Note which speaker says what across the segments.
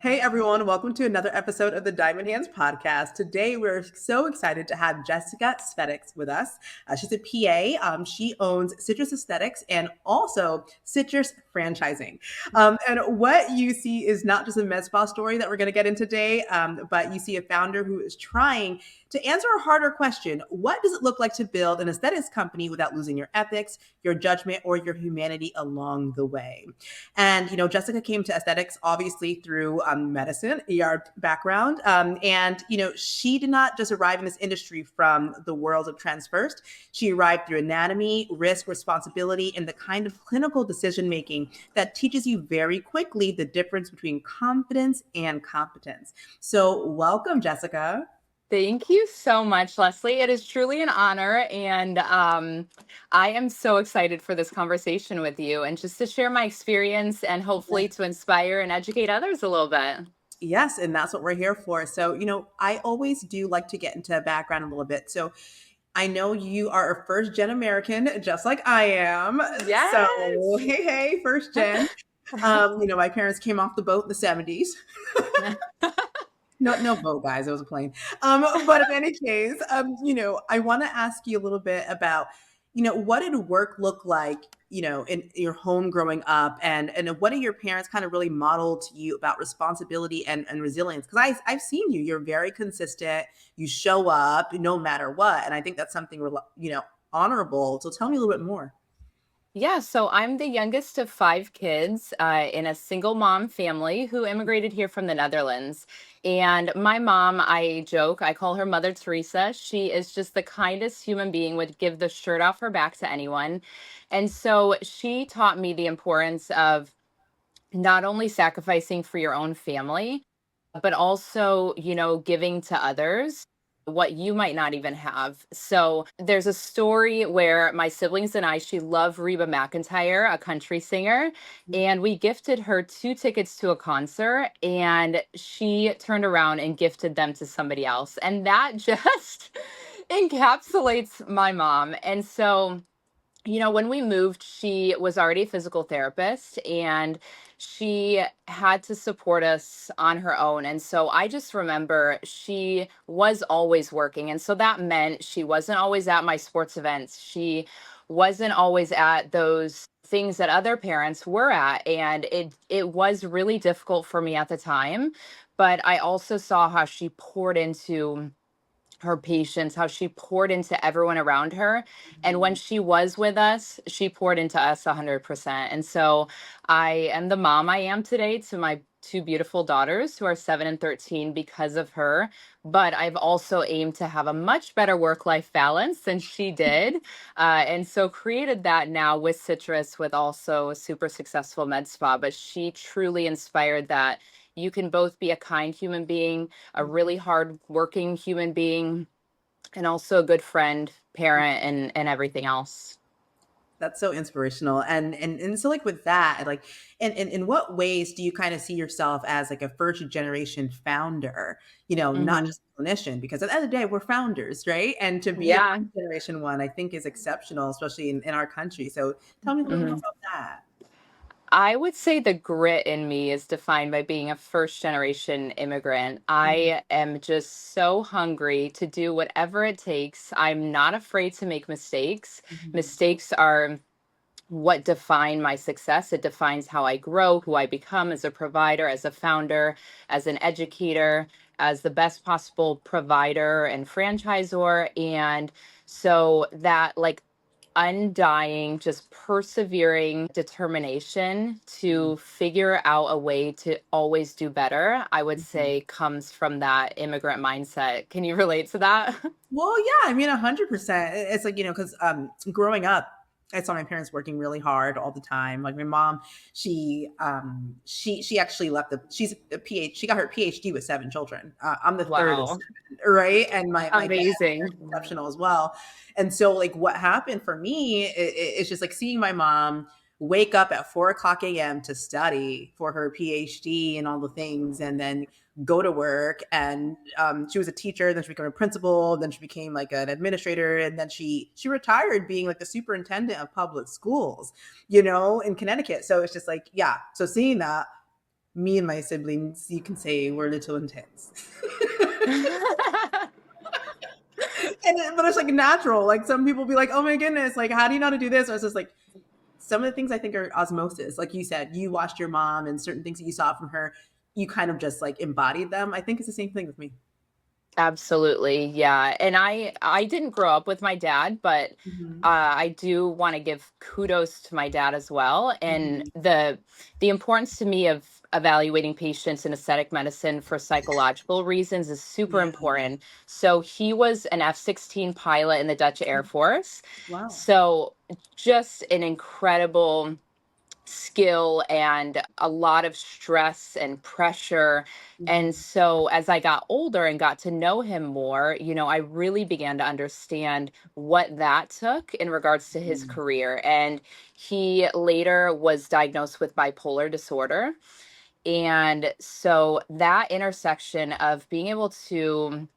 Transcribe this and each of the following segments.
Speaker 1: Hey everyone, welcome to another episode of the Diamond Hands podcast. Today we're so excited to have Jessica Cvetic with us. She's a PA. She owns Citrus Aesthetics and also Citrus Franchising. And what you see is not just a MedSpa story that we're going to get in today, but you see a founder who is trying to answer a harder question. What does it look like to build an aesthetics company without losing your ethics, your judgment, or your humanity along the way? And, Jessica came to aesthetics obviously through medicine, ER background. And, she did not just arrive in this industry from the world of trends first. She arrived through anatomy, risk, responsibility, and the kind of clinical decision making that teaches you very quickly the difference between confidence and competence. So, welcome, Jessica.
Speaker 2: Thank you so much, Leslie. It is truly an honor. And I am so excited for this conversation with you and just to share my experience and hopefully to inspire and educate others a little bit.
Speaker 1: Yes, and that's what we're here for. So, I always do like to get into background a little bit. So, I know you are a first gen American, just like I am. So,
Speaker 2: Yes.
Speaker 1: hey, first gen. My parents came off the boat in the 70s. No boat, guys. It was a plane. But in any case, I want to ask you a little bit about, what did work look like, in your home growing up, and what do your parents kind of really modeled to you about responsibility and resilience? Because I've seen you. You're very consistent. You show up no matter what, and I think that's something honorable. So tell me a little bit more.
Speaker 2: Yeah, so I'm the youngest of five kids in a single mom family who immigrated here from the Netherlands. And my mom, I joke, I call her Mother Teresa. She is just the kindest human being, would give the shirt off her back to anyone. And so she taught me the importance of not only sacrificing for your own family, but also, giving to others what you might not even have. So there's a story where my siblings and I, she loved Reba McEntire, a country singer, and we gifted her two tickets to a concert, and she turned around and gifted them to somebody else. And that just encapsulates my mom. And so when we moved, she was already a physical therapist and she had to support us on her own. And so I just remember she was always working. And so that meant she wasn't always at my sports events. She wasn't always at those things that other parents were at. And it was really difficult for me at the time. But I also saw how she poured into her patience, how she poured into everyone around her. And when she was with us, she poured into us 100%. And so I am the mom I am today to my two beautiful daughters who are 7 and 13 because of her. But I've also aimed to have a much better work life balance than she did. And so created that now with Citrus, with also a super successful med spa. But she truly inspired that you can both be a kind human being, a really hard working human being, and also a good friend, parent, and everything else.
Speaker 1: That's so inspirational. And so like with that, like in what ways do you kind of see yourself as like a first generation founder, not
Speaker 2: Hmm.
Speaker 1: just a clinician, because at the end of the day, we're founders, right? And to be a
Speaker 2: Yeah.
Speaker 1: first generation one, I think is exceptional, especially in our country. So tell me a little bit more
Speaker 2: Mhm.
Speaker 1: about that.
Speaker 2: I would say the grit in me is defined by being a first generation immigrant. I am just so hungry to do whatever it takes. I'm not afraid to make mistakes.
Speaker 1: Mhm.
Speaker 2: Mistakes are what define my success. It defines how I grow, who I become as a provider, as a founder, as an educator, as the best possible provider and franchisor. And so that like undying, just persevering determination
Speaker 1: Mhm.
Speaker 2: to figure out a way to always do better, I would
Speaker 1: Mhm.
Speaker 2: say comes from that immigrant mindset. Can you relate to that?
Speaker 1: Well, yeah, I mean, 100%. It's like, because growing up, I saw my parents working really hard all the time. Like my mom, she actually she's a PhD. She got her PhD with seven children. I'm the third of
Speaker 2: Wow.
Speaker 1: seven, right? And my dad
Speaker 2: Amazing.
Speaker 1: is exceptional as well. And so, like, what happened for me is just like seeing my mom wake up at 4 o'clock a.m. to study for her PhD and all the things, and then go to work. And she was a teacher, then she became a principal, then she became like an administrator, and then she retired being like the superintendent of public schools, in Connecticut. So it's just like, yeah. So seeing that, Me and my siblings, you can say we're a little intense. But it's like natural. Like some people be like, "Oh my goodness, like how do you know how to do this?" Or it's just like some of the things I think are osmosis. Like you said, you watched your mom and certain things that you saw from her, you kind of just like embodied them. I think it's the same thing with me.
Speaker 2: Absolutely. Yeah. And I didn't grow up with my dad, but
Speaker 1: Hmm.
Speaker 2: I do want to give kudos to my dad as well. And
Speaker 1: Hmm.
Speaker 2: the importance to me of evaluating patients in aesthetic medicine for psychological reasons is super
Speaker 1: Yeah.
Speaker 2: important. So he was an F-16 pilot in the Dutch Air Force.
Speaker 1: Wow.
Speaker 2: So just an incredible skill and a lot of stress and pressure. And
Speaker 1: Hmm.
Speaker 2: so as I got older and got to know him more, I really began to understand what that took in regards to his
Speaker 1: Hmm.
Speaker 2: career. And he later was diagnosed with bipolar disorder. And so that intersection of being able to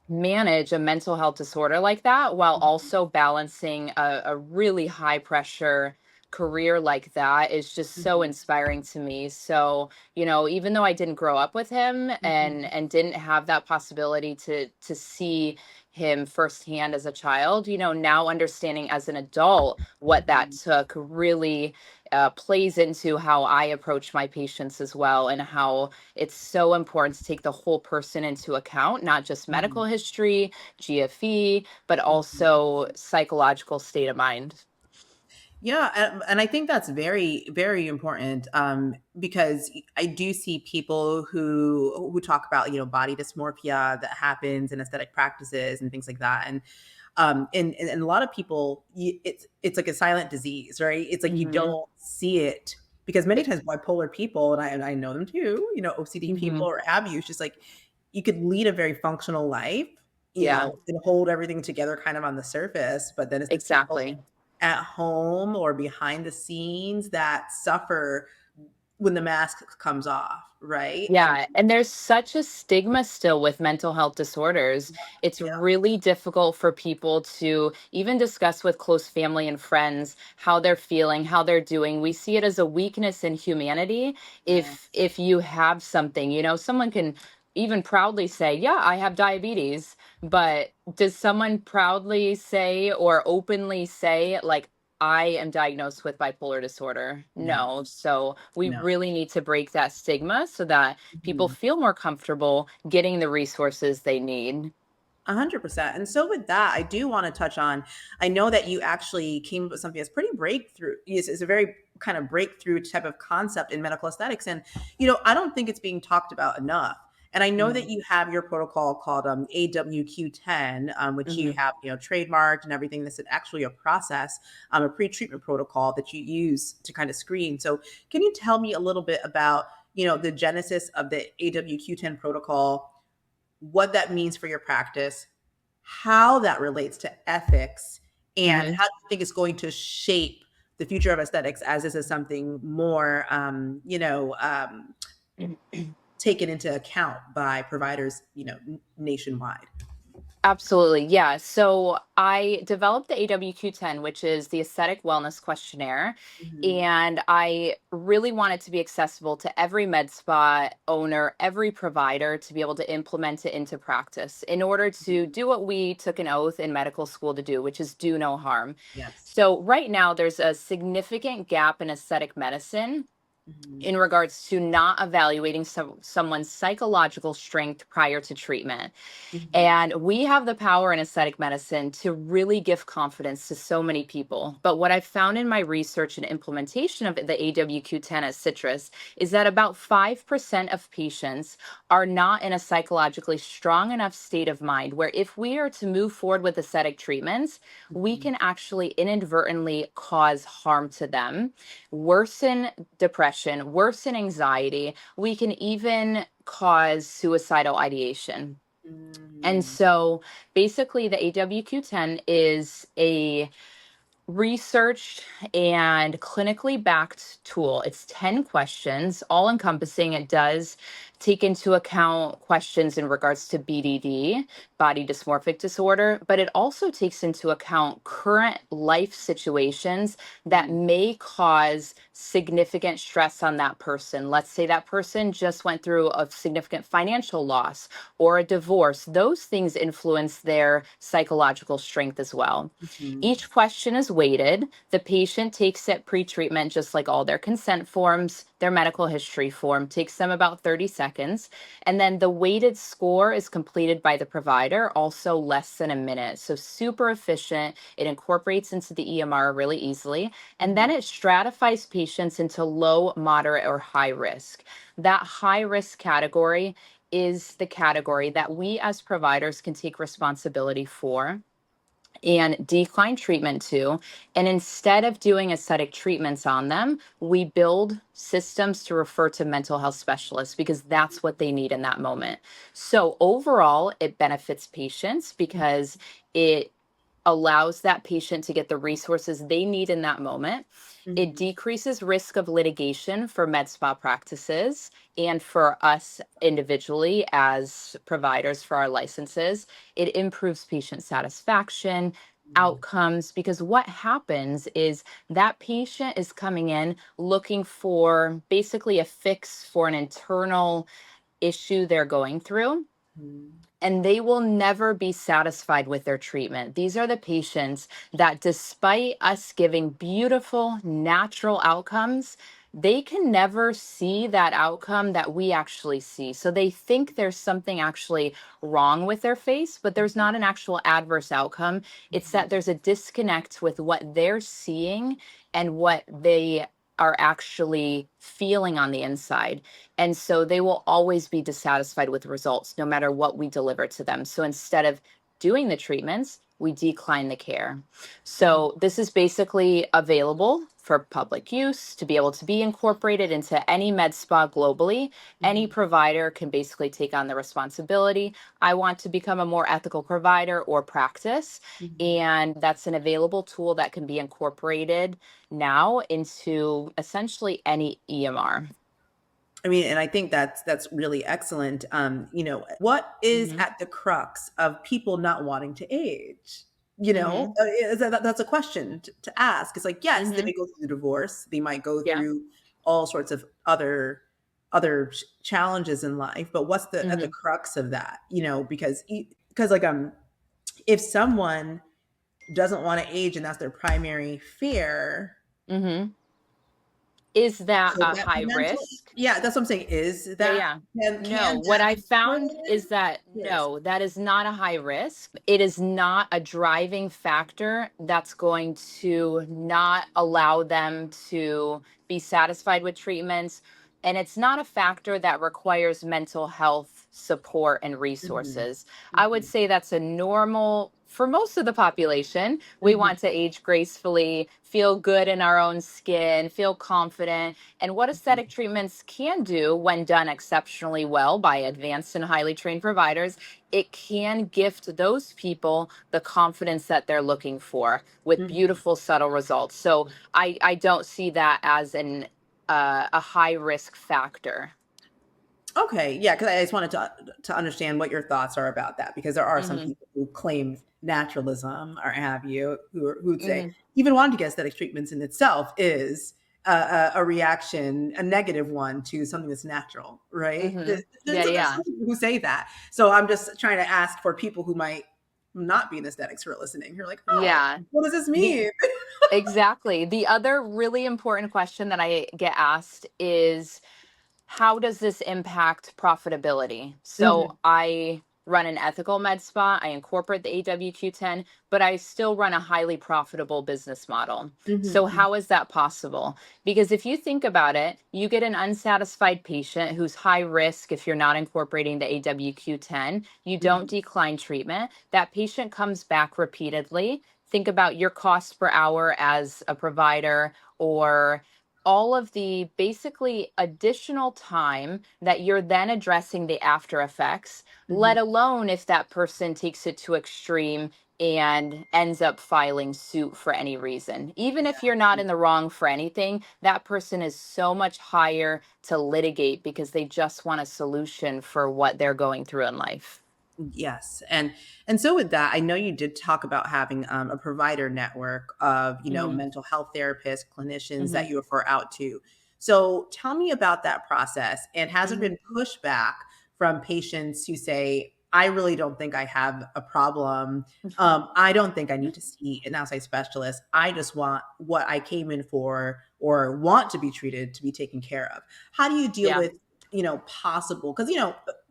Speaker 2: manage a mental health disorder like that while also balancing a really high pressure career like that is just so
Speaker 1: Hmm.
Speaker 2: inspiring to me. So, even though I didn't grow up with him and
Speaker 1: Hmm.
Speaker 2: didn't have that possibility to see him firsthand as a child, now understanding as an adult what that
Speaker 1: Hmm.
Speaker 2: took really plays into how I approach my patients as well, and how it's so important to take the whole person into account, not just medical
Speaker 1: Hmm.
Speaker 2: history, GFE, but
Speaker 1: Hmm.
Speaker 2: also psychological state of mind.
Speaker 1: Yeah, and I think that's very, very important because I do see people who talk about body dysmorphia that happens in aesthetic practices and things like that, and a lot of people, it's like a silent disease, right? It's like you
Speaker 2: Hmm.
Speaker 1: don't see it because many times bipolar people, and I know them too, OCD
Speaker 2: Hmm.
Speaker 1: people or have you, it's just like you could lead a very functional life,
Speaker 2: Yeah,
Speaker 1: and hold everything together kind of on the surface, but then it's the people
Speaker 2: exactly.
Speaker 1: at home or behind the scenes that suffer when the mask comes off, right? And
Speaker 2: Yeah, and there's such a stigma still with mental health disorders. It's
Speaker 1: yeah,
Speaker 2: really difficult for people to even discuss with close family and friends how they're feeling, how they're doing. We see it as a weakness in humanity.
Speaker 1: yeah,
Speaker 2: If you have something, someone can even proudly say, "Yeah, I have diabetes." But does someone proudly say or openly say, like, I am diagnosed with bipolar disorder?
Speaker 1: no,
Speaker 2: No. So we
Speaker 1: no.
Speaker 2: really need to break that stigma so that people
Speaker 1: Mhm.
Speaker 2: feel more comfortable getting the resources they need.
Speaker 1: 100%. And so with that, I do want to touch on, I know that you actually came up with something that's pretty breakthrough. It's a very kind of breakthrough type of concept in medical aesthetics. And, I don't think it's being talked about enough. And I know that
Speaker 2: Mhm.
Speaker 1: you have your protocol called AWQ10, which you
Speaker 2: Mhm.
Speaker 1: have, trademarked and everything. This is actually a process, a pre-treatment protocol that you use to kind of screen. So can you tell me a little bit about, the genesis of the AWQ10 protocol, what that means for your practice, how that relates to ethics, and
Speaker 2: Mhm.
Speaker 1: how do you think it's going to shape the future of aesthetics as this is something more, taken into account by providers, nationwide.
Speaker 2: Absolutely. Yeah. So I developed the AWQ10, which is the Aesthetic Wellness Questionnaire.
Speaker 1: Mhm.
Speaker 2: And I really want it to be accessible to every med spa owner, every provider to be able to implement it into practice in order to
Speaker 1: Mhm.
Speaker 2: do what we took an oath in medical school to do, which is do no harm.
Speaker 1: Yes.
Speaker 2: So, right now, there's a significant gap in aesthetic medicine
Speaker 1: Mhm.
Speaker 2: in regards to not evaluating someone's psychological strength prior to treatment.
Speaker 1: Mhm.
Speaker 2: And we have the power in aesthetic medicine to really give confidence to so many people. But what I found in my research and implementation of the AWQ10 at Citrus is that about 5% of patients are not in a psychologically strong enough state of mind where if we are to move forward with aesthetic treatments, we
Speaker 1: Mhm.
Speaker 2: can actually inadvertently cause harm to them, worsen depression, worsen anxiety. We can even cause suicidal ideation. And
Speaker 1: Mhm.
Speaker 2: so basically, the AWQ10 is a researched and clinically backed tool. It's 10 questions, all encompassing. It does take into account questions in regards to BDD, body dysmorphic disorder, but it also takes into account current life situations that
Speaker 1: Mhm.
Speaker 2: may cause significant stress on that person. Let's say that person just went through a significant financial loss or a divorce. Those things influence their psychological strength as well.
Speaker 1: Mhm.
Speaker 2: Each question is weighted. The patient takes it pre-treatment, just like all their consent forms. Their medical history form takes them about 30 seconds. And then the weighted score is completed by the provider, also less than a minute. So super efficient. It incorporates into the EMR really easily. And then
Speaker 1: Mhm.
Speaker 2: it stratifies patients into low, moderate, or high risk. That high risk category is the category that we as providers can take responsibility for and decline treatment to. And instead of doing aesthetic treatments on them, we build systems to refer to mental health specialists because that's what they need in that moment. So overall, it benefits patients because it allows that patient to get the resources they need in that moment. It
Speaker 1: Mhm.
Speaker 2: decreases risk of litigation for med spa practices and for us individually as providers for our licenses. It improves patient satisfaction,
Speaker 1: Mhm.
Speaker 2: outcomes, because what happens is that patient is coming in looking for basically a fix for an internal issue they're going through,
Speaker 1: Mhm.
Speaker 2: and they will never be satisfied with their treatment. These are the patients that, despite us giving beautiful, natural outcomes, they can never see that outcome that we actually see. So they think there's something actually wrong with their face, but there's not an actual adverse outcome. It's that
Speaker 1: Mhm.
Speaker 2: there's a disconnect with what they're seeing and what they are actually feeling on the inside. And so they will always be dissatisfied with results, no matter what we deliver to them. So instead of doing the treatments, we decline the care. So this is basically available for public use to be able to be incorporated into any med spa globally. Any
Speaker 1: Mhm.
Speaker 2: provider can basically take on the responsibility. I want to become a more ethical provider or practice.
Speaker 1: Mhm.
Speaker 2: And that's an available tool that can be incorporated now into essentially any EMR.
Speaker 1: I mean, and I think that's really excellent. What is
Speaker 2: Mhm.
Speaker 1: at the crux of people not wanting to age?
Speaker 2: Mhm.
Speaker 1: That's a question to ask. It's like, yes, they may
Speaker 2: Mhm.
Speaker 1: go through the divorce, they might go
Speaker 2: Yeah.
Speaker 1: through all sorts of other challenges in life, but what's the at the
Speaker 2: Mhm.
Speaker 1: crux of that? Because like if someone doesn't want to age and that's their primary fear,
Speaker 2: Mhm. Is that
Speaker 1: could
Speaker 2: a
Speaker 1: that
Speaker 2: high
Speaker 1: be mental?
Speaker 2: risk?
Speaker 1: Yeah, that's what I'm saying. Is
Speaker 2: Yeah,
Speaker 1: that
Speaker 2: yeah. No,
Speaker 1: can
Speaker 2: what
Speaker 1: that
Speaker 2: I
Speaker 1: be part of
Speaker 2: found
Speaker 1: it?
Speaker 2: is that
Speaker 1: Curious.
Speaker 2: no, that is not a high risk. It is not a driving factor that's going to not allow them to be satisfied with treatments. And it's not a factor that requires mental health support and
Speaker 1: Mhm,
Speaker 2: resources. I would
Speaker 1: mhm,
Speaker 2: say that's a normal for most of the population. We
Speaker 1: mhm,
Speaker 2: want to age gracefully, feel good in our own skin, feel confident. And what
Speaker 1: mhm,
Speaker 2: aesthetic treatments can do when done exceptionally well by advanced and highly trained providers, it can gift those people the confidence that they're looking for with
Speaker 1: mhm.
Speaker 2: beautiful, subtle results. So I don't see that as a high risk factor.
Speaker 1: Okay, yeah, because I just wanted to understand what your thoughts are about that, because there are some
Speaker 2: Hmm.
Speaker 1: people who claim naturalism or have you who would say
Speaker 2: Hmm.
Speaker 1: even wanting to get aesthetic treatments in itself is a reaction, a negative one to something that's natural, right?
Speaker 2: Hmm. Yeah,
Speaker 1: There's
Speaker 2: yeah,
Speaker 1: some people who say that. So I'm just trying to ask for people who might not be in aesthetics who are listening. Who are like, oh,
Speaker 2: yeah.
Speaker 1: what does this
Speaker 2: The
Speaker 1: mean?
Speaker 2: exactly. The other really important question that I get asked is, how does this impact profitability?
Speaker 1: Mhm,
Speaker 2: So I run an ethical med spa, I incorporate the AWQ10, but I still run a highly profitable business model.
Speaker 1: mhm,
Speaker 2: So
Speaker 1: mhm,
Speaker 2: how is that possible? Because if you think about it, you get an unsatisfied patient who's high risk if you're not incorporating the AWQ10, you don't
Speaker 1: mhm,
Speaker 2: decline treatment. That patient comes back repeatedly. Think about your cost per hour as a provider, or all of the basically additional time that you're then addressing the after effects, let
Speaker 1: mhm,
Speaker 2: alone if that person takes it to extreme, and ends up filing suit for any reason. Even
Speaker 1: Yeah.
Speaker 2: if you're not in the wrong for anything, that person is so much higher to litigate because they just want a solution for what they're going through in life.
Speaker 1: Yes, and so with that, I know you did talk about having a provider network of
Speaker 2: Hmm.
Speaker 1: mental health therapists, clinicians that
Speaker 2: Hmm.
Speaker 1: you refer out to. So tell me about that process, and has there
Speaker 2: Hmm.
Speaker 1: been pushback from patients who say, "I really don't think I have a problem. I don't think I need to see an outside specialist. I just want what I came in for or want to be treated to be taken care of." How do you deal
Speaker 2: Yeah.
Speaker 1: with possible because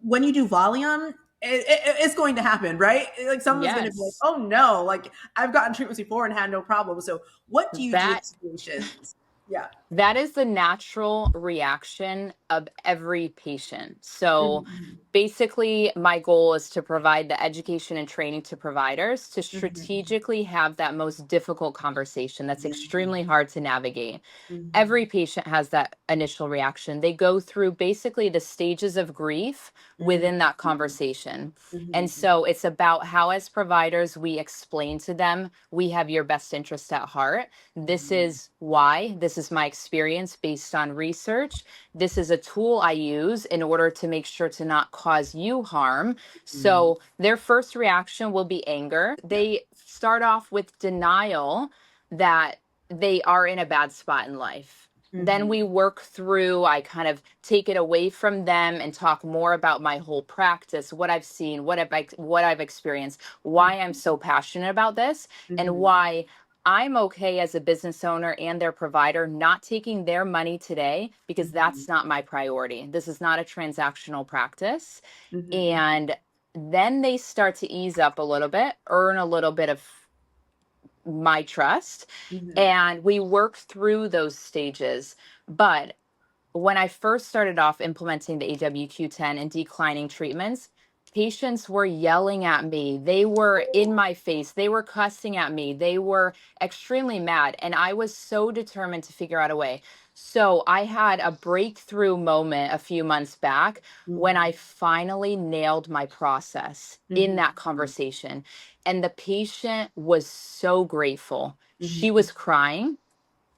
Speaker 1: when you do volume it's going to happen, right? Like someone's going to be like,
Speaker 2: Yes.
Speaker 1: "Oh no, like I've gotten treatments before and had no problem." So, what do you do in
Speaker 2: That
Speaker 1: situations? Yeah.
Speaker 2: That is the natural reaction of every patient. So
Speaker 1: Mhm,
Speaker 2: basically, my goal is to provide the education and training to providers to
Speaker 1: mhm,
Speaker 2: strategically have that most difficult conversation that's
Speaker 1: mhm,
Speaker 2: extremely hard to navigate.
Speaker 1: mhm,
Speaker 2: Every patient has that initial reaction. They go through basically the stages of grief
Speaker 1: mhm,
Speaker 2: within that conversation. And
Speaker 1: mhm,
Speaker 2: so it's about how, as providers, we explain to them, we have your best interest at heart. This
Speaker 1: mhm,
Speaker 2: is why, this is my experience based on research. This is a tool I use in order to make sure to not cause you harm.
Speaker 1: mhm.
Speaker 2: So their first reaction will be anger.
Speaker 1: Yeah.
Speaker 2: They start off with denial that they are in a bad spot in life. Then
Speaker 1: Mhm,
Speaker 2: we work through, I kind of take it away from them and talk more about my whole practice, what I've seen, what I've experienced, why I'm so passionate about this, and
Speaker 1: mhm,
Speaker 2: why I'm okay as a business owner and their provider not taking their money today because
Speaker 1: mhm,
Speaker 2: that's not my priority. This is not a transactional practice.
Speaker 1: mhm,
Speaker 2: And then they start to ease up a little bit, earn a little bit of my trust,
Speaker 1: mhm,
Speaker 2: and we work through those stages. But when I first started off implementing the AWQ10 and declining treatments, patients were yelling at me. They were in my face. They were cussing at me. They were extremely mad. And I was so determined to figure out a way. So I had a breakthrough moment a few months back when I
Speaker 1: mhm,
Speaker 2: finally nailed my process in
Speaker 1: mhm,
Speaker 2: that conversation. And the patient was so grateful. She
Speaker 1: mhm,
Speaker 2: was crying.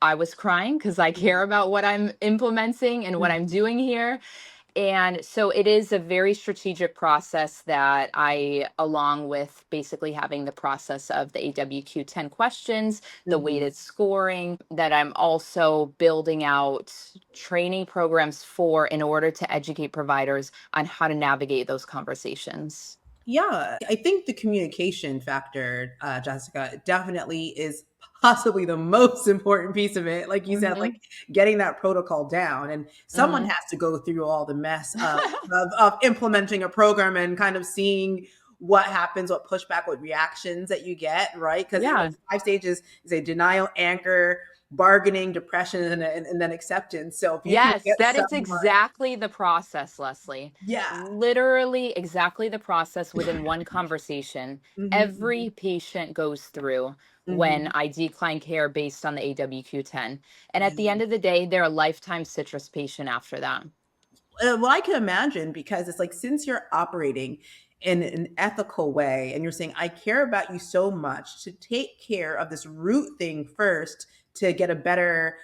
Speaker 2: I was crying because I care about what I'm implementing and what I'm
Speaker 1: mhm,
Speaker 2: doing here. And so it is a very strategic process that I, along with basically having the process of the AWQ 10 questions, the
Speaker 1: mhm.
Speaker 2: weighted scoring, that I'm also building out training programs for in order to educate providers on how to navigate those conversations.
Speaker 1: Yeah, I think the communication factor, Jessica, definitely is possibly the most important piece of it. Like you said, like
Speaker 2: Hmm.
Speaker 1: getting that protocol down, and someone
Speaker 2: Hmm.
Speaker 1: has to go through all the mess of implementing a program and kind of seeing what happens, what pushback, what reactions that you get, right? Because
Speaker 2: Yeah.
Speaker 1: the 5 stages is a denial, anchor, bargaining, depression, and then acceptance. So if you can
Speaker 2: Yes,
Speaker 1: get
Speaker 2: that is
Speaker 1: someone,
Speaker 2: exactly the process, Leslie.
Speaker 1: yeah.
Speaker 2: Literally exactly the process within one conversation every
Speaker 1: Hmm,
Speaker 2: patient goes through
Speaker 1: hmm,
Speaker 2: when I decline care based on the AWQ10. And at the
Speaker 1: hmm.
Speaker 2: end of the day, they're a lifetime citrus patient after that.
Speaker 1: Well, I can imagine because it's like since you're operating in an ethical way and you're saying, I care about you so much to take care of this root thing first to get a better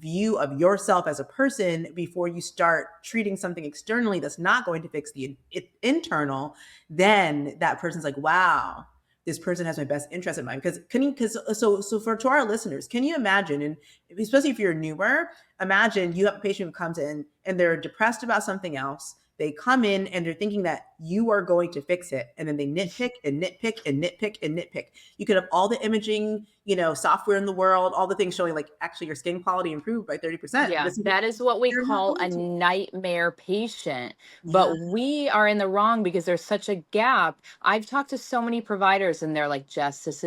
Speaker 1: view of yourself as a person before you start treating something externally that's not going to fix the internal, then that person's like, wow, this person has my best interest in mind. Because can you because so for to our listeners, can you imagine, and especially if you're newer, imagine you have a patient who comes in and they're depressed about something else. They come in and they're thinking that you are going to fix it. And then they nitpick and nitpick and nitpick and nitpick. You could have all the imaging, software in the world, all the things showing like actually your skin quality improved by 30%. But
Speaker 2: Yeah,
Speaker 1: it's
Speaker 2: that is what we
Speaker 1: they're not
Speaker 2: call a
Speaker 1: going to.
Speaker 2: nightmare patient.
Speaker 1: Yeah.
Speaker 2: But we are in the wrong because there's such a gap. I've talked to so many providers and they're like, "Jess, this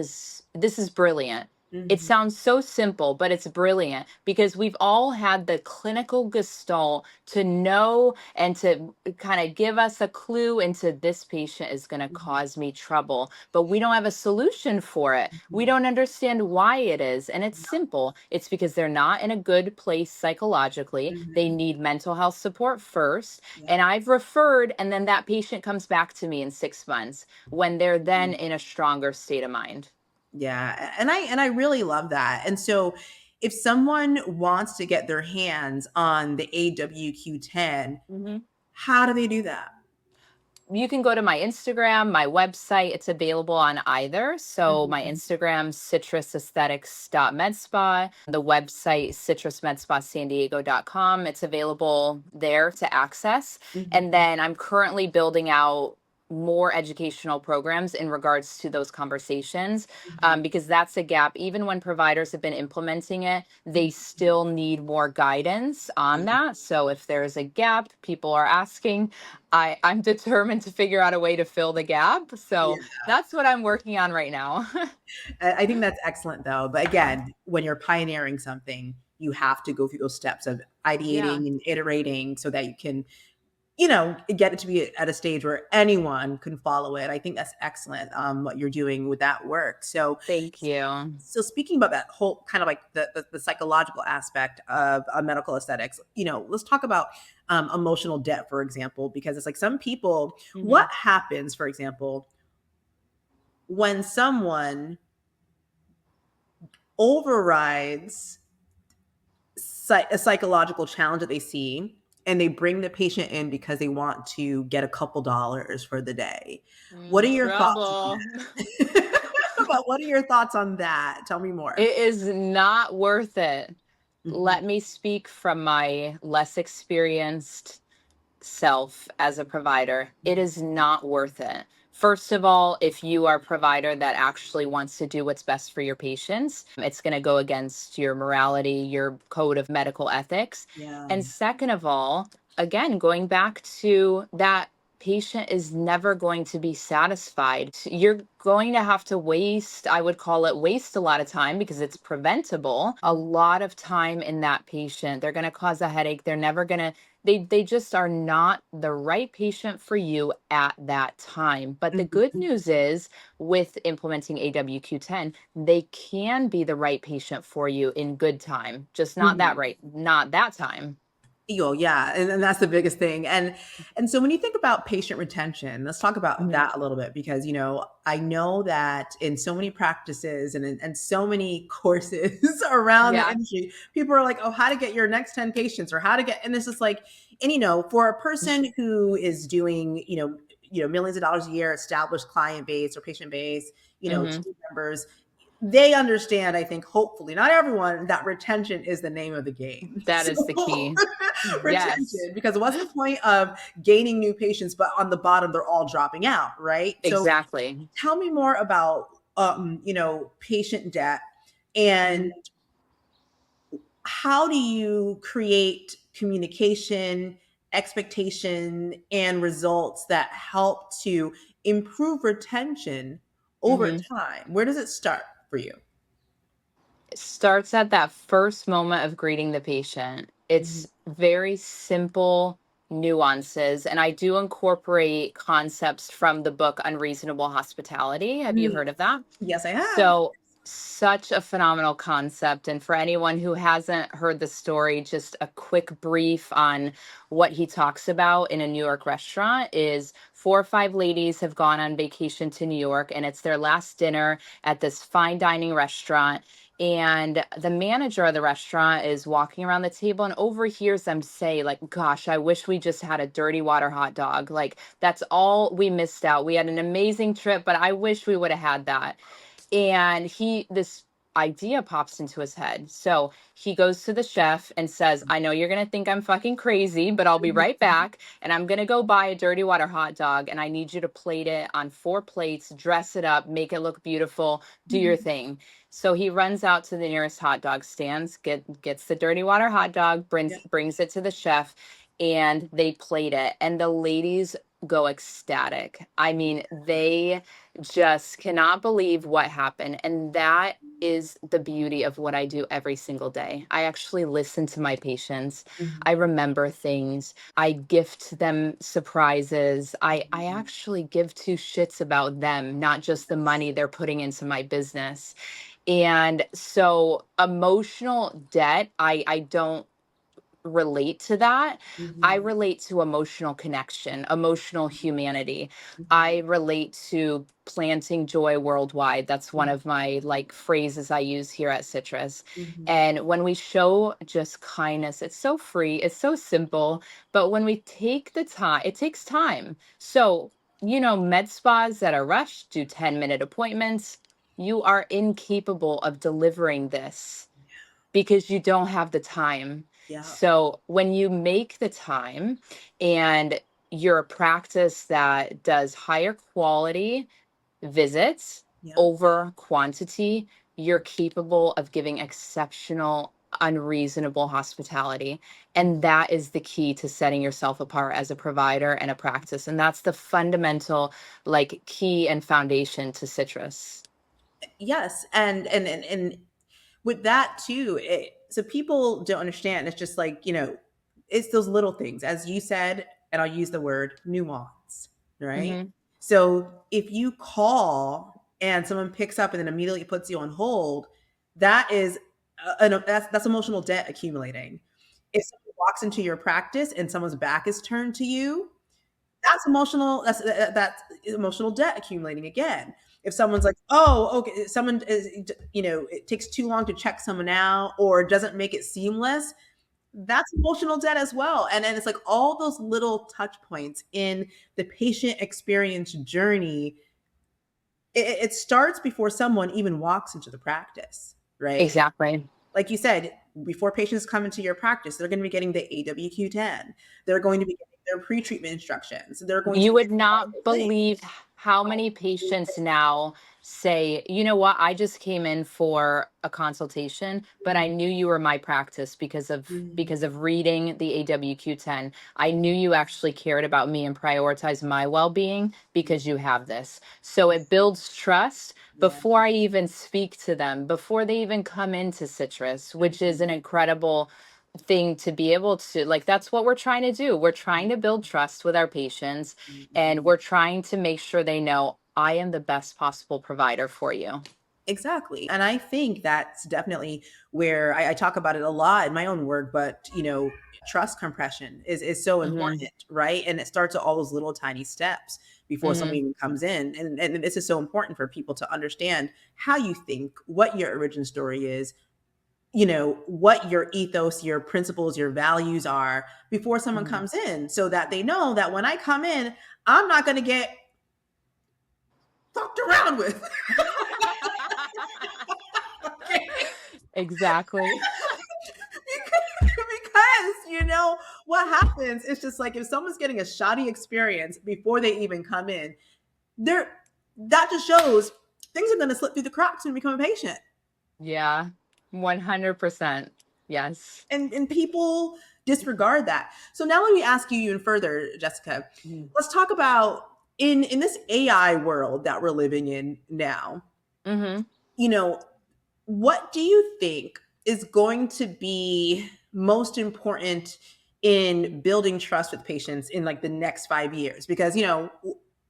Speaker 2: is brilliant. It
Speaker 1: Mhm.
Speaker 2: sounds so simple, but it's brilliant because we've all had the clinical gestalt to know and to kind of give us a clue into this patient is going to
Speaker 1: Mhm.
Speaker 2: cause me trouble, but we don't have a solution for it. We
Speaker 1: Mhm.
Speaker 2: don't understand why it is. And it's simple. It's because they're not in a good place psychologically. They
Speaker 1: Mhm.
Speaker 2: need mental health support first. And
Speaker 1: Yep.
Speaker 2: I've referred, and then that patient comes back to me in 6 months when they're then in a stronger state of mind.
Speaker 1: Yeah, and I really love that. And so if someone wants to get their hands on the AWQ10, how do they do that?
Speaker 2: You can go to my Instagram, my website. It's available on either. So my
Speaker 1: Mhm.
Speaker 2: Instagram, citrusaesthetics.medspa, the website, citrusmedspassandiego.com. It's available there to access. And
Speaker 1: Mhm.
Speaker 2: then I'm currently building out more educational programs in regards to those conversations,
Speaker 1: Mhm.
Speaker 2: because that's a gap. Even when providers have been implementing it, they
Speaker 1: Mhm.
Speaker 2: still need more guidance on
Speaker 1: Yeah.
Speaker 2: that. So if there's a gap, people are asking, I'm determined to figure out a way to fill the gap.
Speaker 1: Yeah.
Speaker 2: So that's what I'm working on right now.
Speaker 1: I think that's excellent though. But again, when you're pioneering something, you have to go through those steps of
Speaker 2: Yeah.
Speaker 1: ideating and iterating so that you can, you know, get it to be at a stage where anyone can follow it. I think that's excellent, what you're doing with that work. So,
Speaker 2: Thank you.
Speaker 1: so speaking about that whole kind of like the psychological aspect of medical aesthetics, you know, let's talk about emotional debt, for example, because it's like some people,
Speaker 2: Hmm.
Speaker 1: what happens, for example, when someone overrides a psychological challenge that they see and they bring the patient in because they want to get a couple dollars for the day. What are your thoughts on
Speaker 2: Trouble.
Speaker 1: that? But what are your thoughts on that? Tell me more.
Speaker 2: It is not worth it.
Speaker 1: Mhm.
Speaker 2: Let me speak from my less experienced self as a provider. It
Speaker 1: Mhm.
Speaker 2: is not worth it. First of all, if you are a provider that actually wants to do what's best for your patients, it's going to go against your morality, your code of medical ethics.
Speaker 1: Yeah.
Speaker 2: And second of all, again, going back to that patient is never going to be satisfied. You're going to have to waste, I would call it waste a lot of time because it's preventable, a lot of time in that patient. They're going to cause a headache. They're never going to they just are not the right patient for you at that time. But the good
Speaker 1: Mhm.
Speaker 2: news is with implementing AWQ10, they can be the right patient for you in good time, just
Speaker 1: Mhm.
Speaker 2: not that time.
Speaker 1: Yeah, and that's the biggest thing. And so when you think about patient retention, let's talk about
Speaker 2: Mhm.
Speaker 1: that a little bit because you know I know that in so many practices and so many courses around the
Speaker 2: Yeah.
Speaker 1: industry, people are like, "Oh, how to get your next 10 patients or how to get," and this is like, and you know, for a person who is doing, millions of dollars a year, established client base or patient base,
Speaker 2: Hmm.
Speaker 1: team members, they understand, I think, hopefully, not everyone, that retention is the name of the game.
Speaker 2: That
Speaker 1: So
Speaker 2: is the key. Yes,
Speaker 1: retention, because what's the point of gaining new patients, but on the bottom, they're all dropping out, right? So
Speaker 2: exactly.
Speaker 1: tell me more about, patient debt and
Speaker 2: Mhm.
Speaker 1: how do you create communication, expectation, and results that help to improve retention over
Speaker 2: Mhm.
Speaker 1: time? Where does it start for you?
Speaker 2: It starts at that first moment of greeting the patient.
Speaker 1: Mhm.
Speaker 2: It's very simple nuances, and I do incorporate concepts from the book Unreasonable Hospitality. Have you
Speaker 1: Mm,
Speaker 2: heard of that?
Speaker 1: yes, I have.
Speaker 2: So, such a phenomenal concept. And for anyone who hasn't heard the story, just a quick brief on what he talks about in a New York restaurant is 4 or 5 ladies have gone on vacation to New York, and it's their last dinner at this fine dining restaurant. And the manager of the restaurant is walking around the table and overhears them say, like, gosh, I wish we just had a dirty water hot dog. Like, that's all we missed out. We had an amazing trip, but I wish we would have had that. And this idea pops into his head. So he goes to the chef and says, I know you're going to think I'm fucking crazy, but I'll be right back. And I'm going to go buy a dirty water hot dog. And I need you to plate it on 4 plates, dress it up, make it look beautiful, do your
Speaker 1: Mhm.
Speaker 2: thing. So he runs out to the nearest hot dog stands, gets the dirty water hot dog,
Speaker 1: Yeah.
Speaker 2: brings it to the chef, and they plate it. And the ladies go ecstatic. I mean, they just cannot believe what happened. And that is the beauty of what I do every single day. I actually listen to my patients. I
Speaker 1: Mhm.
Speaker 2: remember things. I gift them surprises. I
Speaker 1: Mhm.
Speaker 2: actually give two shits about them, not just the money they're putting into my business. And so emotional debt, I don't relate to that. I
Speaker 1: Mhm.
Speaker 2: relate to emotional connection, emotional humanity. I
Speaker 1: Mhm.
Speaker 2: relate to planting joy worldwide. That's one
Speaker 1: Mhm.
Speaker 2: of my like phrases I use here at Citrus.
Speaker 1: Mhm.
Speaker 2: And when we show just kindness, it's so free, it's so simple, but when we take the time, it takes time. So, med spas that are rushed do 10-minute appointments. You are incapable of delivering this because you don't have the time.
Speaker 1: Yeah.
Speaker 2: So when you make the time and you're a practice that does higher quality visits
Speaker 1: Yeah.
Speaker 2: over quantity, you're capable of giving exceptional, unreasonable hospitality. And that is the key to setting yourself apart as a provider and a practice. And that's the fundamental, like, key and foundation to Citrus.
Speaker 1: Yes, and with that too, so people don't understand. It's just like, it's those little things, as you said, and I'll use the word nuance, right?
Speaker 2: Hmm.
Speaker 1: So if you call and someone picks up and then immediately puts you on hold, that is that's emotional debt accumulating. If someone walks into your practice and someone's back is turned to you, that's emotional. That's emotional debt accumulating again. If someone's like, "Oh, okay," someone is, it takes too long to check someone out or doesn't make it seamless, that's emotional debt as well. And then it's like all those little touch points in the patient experience journey. It starts before someone even walks into the practice, right?
Speaker 2: Exactly.
Speaker 1: Like you said, before patients come into your practice, they're going to be getting the AWQ-10. They're going to be getting their pre-treatment instructions. They're going to
Speaker 2: You
Speaker 1: be
Speaker 2: would
Speaker 1: getting all
Speaker 2: not
Speaker 1: those things.
Speaker 2: believe how many patients now say, you know what, I just came in for a consultation, but I
Speaker 1: Mhm.
Speaker 2: knew you were my practice because of
Speaker 1: Mhm.
Speaker 2: because of reading the AWQ-10. I knew you actually cared about me and prioritized my well-being because you have this. So it builds trust
Speaker 1: Yeah.
Speaker 2: before I even speak to them, before they even come into Citrus, which is
Speaker 1: Mhm.
Speaker 2: an incredible thing to be able to, like, that's what we're trying to do. We're trying to build trust with our patients, and
Speaker 1: Mhm.
Speaker 2: we're trying to make sure they know I am the best possible provider for you.
Speaker 1: Exactly. And I think that's definitely where I talk about it a lot in my own work, but trust compression is so
Speaker 2: Hmm.
Speaker 1: important, right? And it starts at all those little tiny steps before someone
Speaker 2: Hmm.
Speaker 1: even comes in. And this is so important for people to understand how you think, what your origin story is, what your ethos, your principles, your values are before someone
Speaker 2: Hmm.
Speaker 1: comes in, so that they know that when I come in, I'm not going to get fucked around with. Okay.
Speaker 2: Exactly.
Speaker 1: Because what happens, it's just like if someone's getting a shoddy experience before they even come in, they're that just shows things are going to slip through the cracks when we become a patient.
Speaker 2: Yeah, 100%. Yes.
Speaker 1: And people disregard that. So now let me ask you even further, Jessica. Let's talk about in this AI world that we're living in now.
Speaker 2: Mm-hmm.
Speaker 1: You know, what do you think is going to be most important in building trust with patients in like the next 5 years? Because,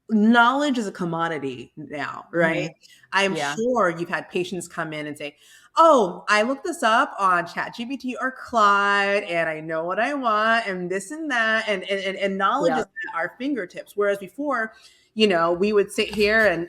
Speaker 1: knowledge is a commodity now, right?
Speaker 2: Hmm.
Speaker 1: I'm
Speaker 2: Yeah.
Speaker 1: sure you've had patients come in and say, "Oh, I looked this up on ChatGPT or Claude and I know what I want and this and that." And knowledge is
Speaker 2: Yeah.
Speaker 1: at our fingertips. Whereas before, we would sit here and,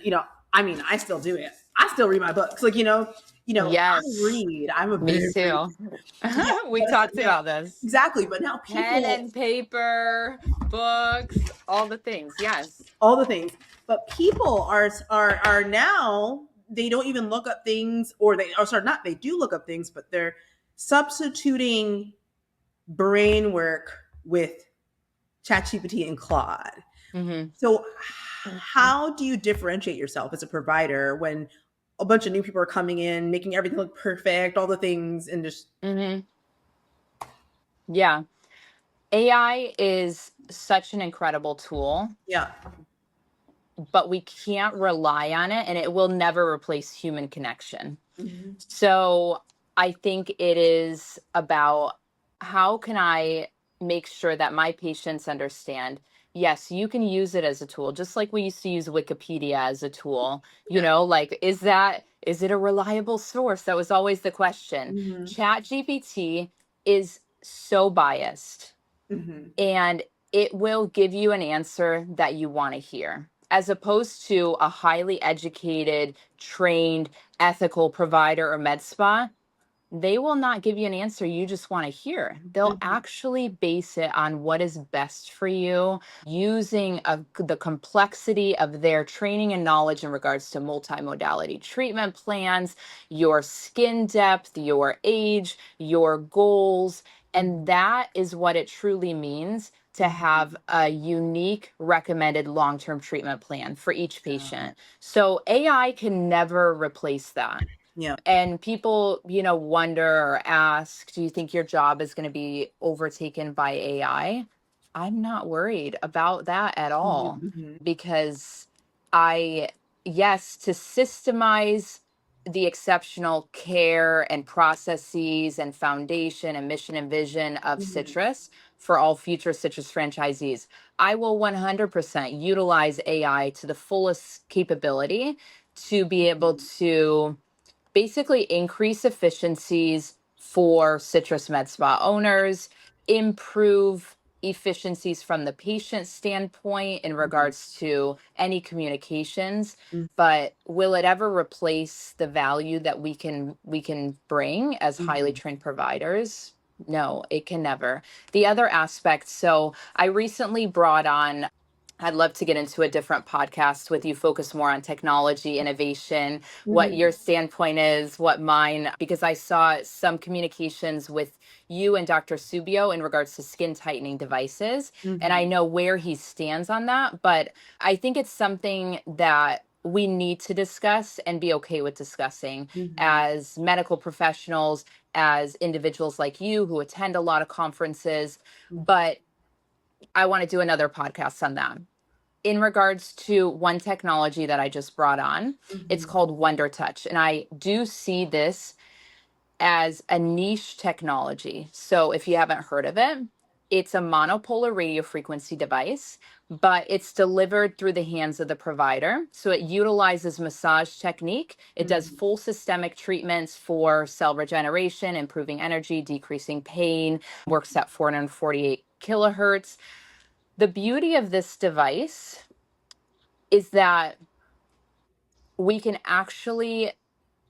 Speaker 1: I mean, I still do it. I still read my books. Like, I
Speaker 2: Yes.
Speaker 1: read. I'm a
Speaker 2: Me
Speaker 1: big reader.
Speaker 2: too.
Speaker 1: But
Speaker 2: We
Speaker 1: it's like
Speaker 2: talked about this.
Speaker 1: exactly. But now
Speaker 2: Pen
Speaker 1: people,
Speaker 2: and paper, books, all the things. Yes.
Speaker 1: all the things, but people are now, they don't even look up things, or sorry, not, they do look up things, but they're substituting brain work with ChatGPT and Claude.
Speaker 2: Hmm.
Speaker 1: So how do you differentiate yourself as a provider when a bunch of new people are coming in, making everything look perfect, all the things, and just
Speaker 2: Hmm. Yeah. AI is such an incredible tool,
Speaker 1: yeah.
Speaker 2: but we can't rely on it, and it will never replace human connection.
Speaker 1: Mhm.
Speaker 2: So I think it is about how can I make sure that my patients understand, yes, you can use it as a tool, just like we used to use Wikipedia as a tool.
Speaker 1: Yeah.
Speaker 2: Like, is it a reliable source? That was always the question.
Speaker 1: Mhm.
Speaker 2: Chat GPT is so biased,
Speaker 1: Mhm.
Speaker 2: and it will give you an answer that you want to hear, as opposed to a highly educated, trained, ethical provider or med spa. They will not give you an answer you just want to hear. They'll
Speaker 1: Mhm.
Speaker 2: actually base it on what is best for you, using the complexity of their training and knowledge in regards to multimodality treatment plans, your skin depth, your age, your goals. And
Speaker 1: Mhm.
Speaker 2: that is what it truly means to
Speaker 1: Mhm.
Speaker 2: have a unique recommended long term treatment plan for each
Speaker 1: Yeah.
Speaker 2: patient. So AI can never replace that.
Speaker 1: Yeah.
Speaker 2: And people, wonder or ask, do you think your job is going to be overtaken by AI? I'm not worried about that at
Speaker 1: Mhm.
Speaker 2: all,
Speaker 1: Mhm.
Speaker 2: because I, yes, to systemize the exceptional care and processes and foundation and mission and vision of
Speaker 1: Mhm.
Speaker 2: Citrus for all future Citrus franchisees, I will 100% utilize AI to the fullest capability to be able
Speaker 1: Mhm.
Speaker 2: to basically increase efficiencies for citrus med spa owners, improve efficiencies from the patient standpoint in
Speaker 1: Mhm.
Speaker 2: regards to any communications.
Speaker 1: Mhm.
Speaker 2: But will it ever replace the value that we can bring as highly
Speaker 1: Mhm.
Speaker 2: trained providers? No, it can never. The other aspect, so I recently brought on, I'd love to get into a different podcast with you, focus more on technology, innovation, what
Speaker 1: Mhm.
Speaker 2: your standpoint is, what mine, because I saw some communications with you and Dr. Subio in regards to skin tightening devices. And I
Speaker 1: Mhm.
Speaker 2: know where he stands on that, but I think it's something that we need to discuss and be okay with discussing
Speaker 1: Mhm.
Speaker 2: as medical professionals, as individuals like you who attend a lot of conferences.
Speaker 1: Mhm.
Speaker 2: But I want to do another podcast on that. In regards to one technology that I just brought on, it's
Speaker 1: Mhm.
Speaker 2: called Wonder Touch. And I do see this as a niche technology. So if you haven't heard of it, it's a monopolar radio frequency device, but it's delivered through the hands of the provider. So it utilizes massage technique. It does
Speaker 1: Mhm.
Speaker 2: full systemic treatments for cell regeneration, improving energy, decreasing pain, works at 448 kilohertz. The beauty of this device is that we can actually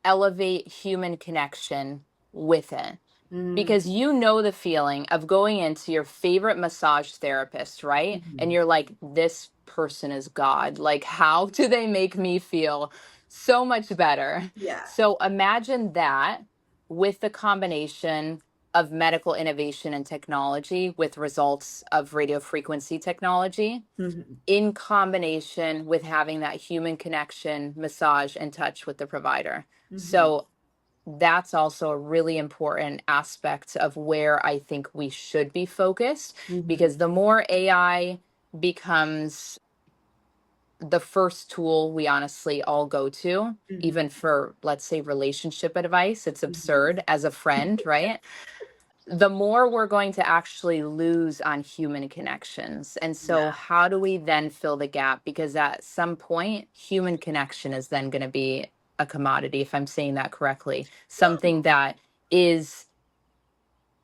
Speaker 2: elevate human connection with it.
Speaker 1: Mhm.
Speaker 2: Because you know the feeling of going into your favorite massage therapist, right? And
Speaker 1: Mhm.
Speaker 2: you're like, this person is God. Like, how do they make me feel so much better?
Speaker 1: Yeah.
Speaker 2: So imagine that with the combination of medical innovation and technology with results of radio frequency technology
Speaker 1: Mhm.
Speaker 2: in combination with having that human connection, massage, and touch with the provider.
Speaker 1: Mhm.
Speaker 2: So that's also a really important aspect of where I think we should be focused,
Speaker 1: Mhm.
Speaker 2: because the more AI becomes the first tool we honestly all go to,
Speaker 1: Mhm.
Speaker 2: even for, let's say, relationship advice, it's
Speaker 1: Mhm.
Speaker 2: absurd as a friend, right? The more we're going to actually lose on human connections. And so,
Speaker 1: Yeah.
Speaker 2: how do we then fill the gap? Because at some point, human connection is then going to be a commodity, if I'm saying that correctly, something that is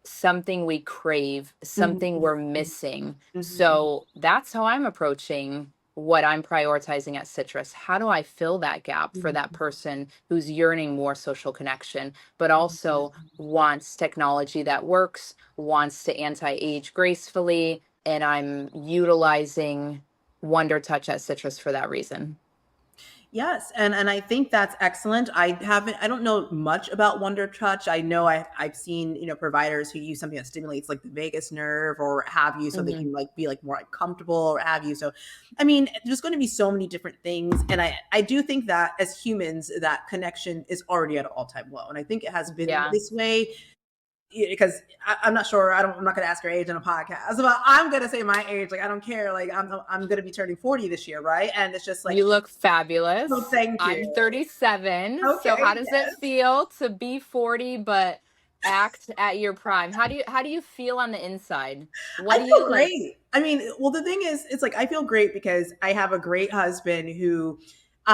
Speaker 2: something we crave,
Speaker 1: Mhm.
Speaker 2: something we're missing.
Speaker 1: Mhm.
Speaker 2: So that's how I'm approaching what I'm prioritizing at Citrus. How do I fill that gap for that
Speaker 1: Mhm.
Speaker 2: person who's yearning more social connection, but
Speaker 1: Mhm.
Speaker 2: also wants technology that works, wants to anti age gracefully? And I'm utilizing Wonder Touch at Citrus for that reason.
Speaker 1: Yes, and I think that's excellent. I don't know much about Wonder Touch. I know I've seen, providers who use something that stimulates like the vagus nerve or have you so they
Speaker 2: Mhm.
Speaker 1: can like be like more like comfortable or have you. So I mean, there's going to be so many different things and I do think that as humans that connection is already at an all-time low. And I think it has been
Speaker 2: Yeah.
Speaker 1: this way because I'm not sure. I'm not going to ask her age on a podcast, but I'm going to say my age. Like, I don't care. Like, I'm going to be turning 40 this year, right? And it's just like,
Speaker 2: You look
Speaker 1: well,
Speaker 2: fabulous.
Speaker 1: thank
Speaker 2: I'm
Speaker 1: you.
Speaker 2: 37. So
Speaker 1: Okay,
Speaker 2: how does it
Speaker 1: yes.
Speaker 2: feel to be 40 but act at your prime? How do you feel on the inside? What
Speaker 1: I
Speaker 2: do
Speaker 1: feel
Speaker 2: you like?
Speaker 1: great. I mean, well, the thing is, it's like I feel great because I have a great husband who, we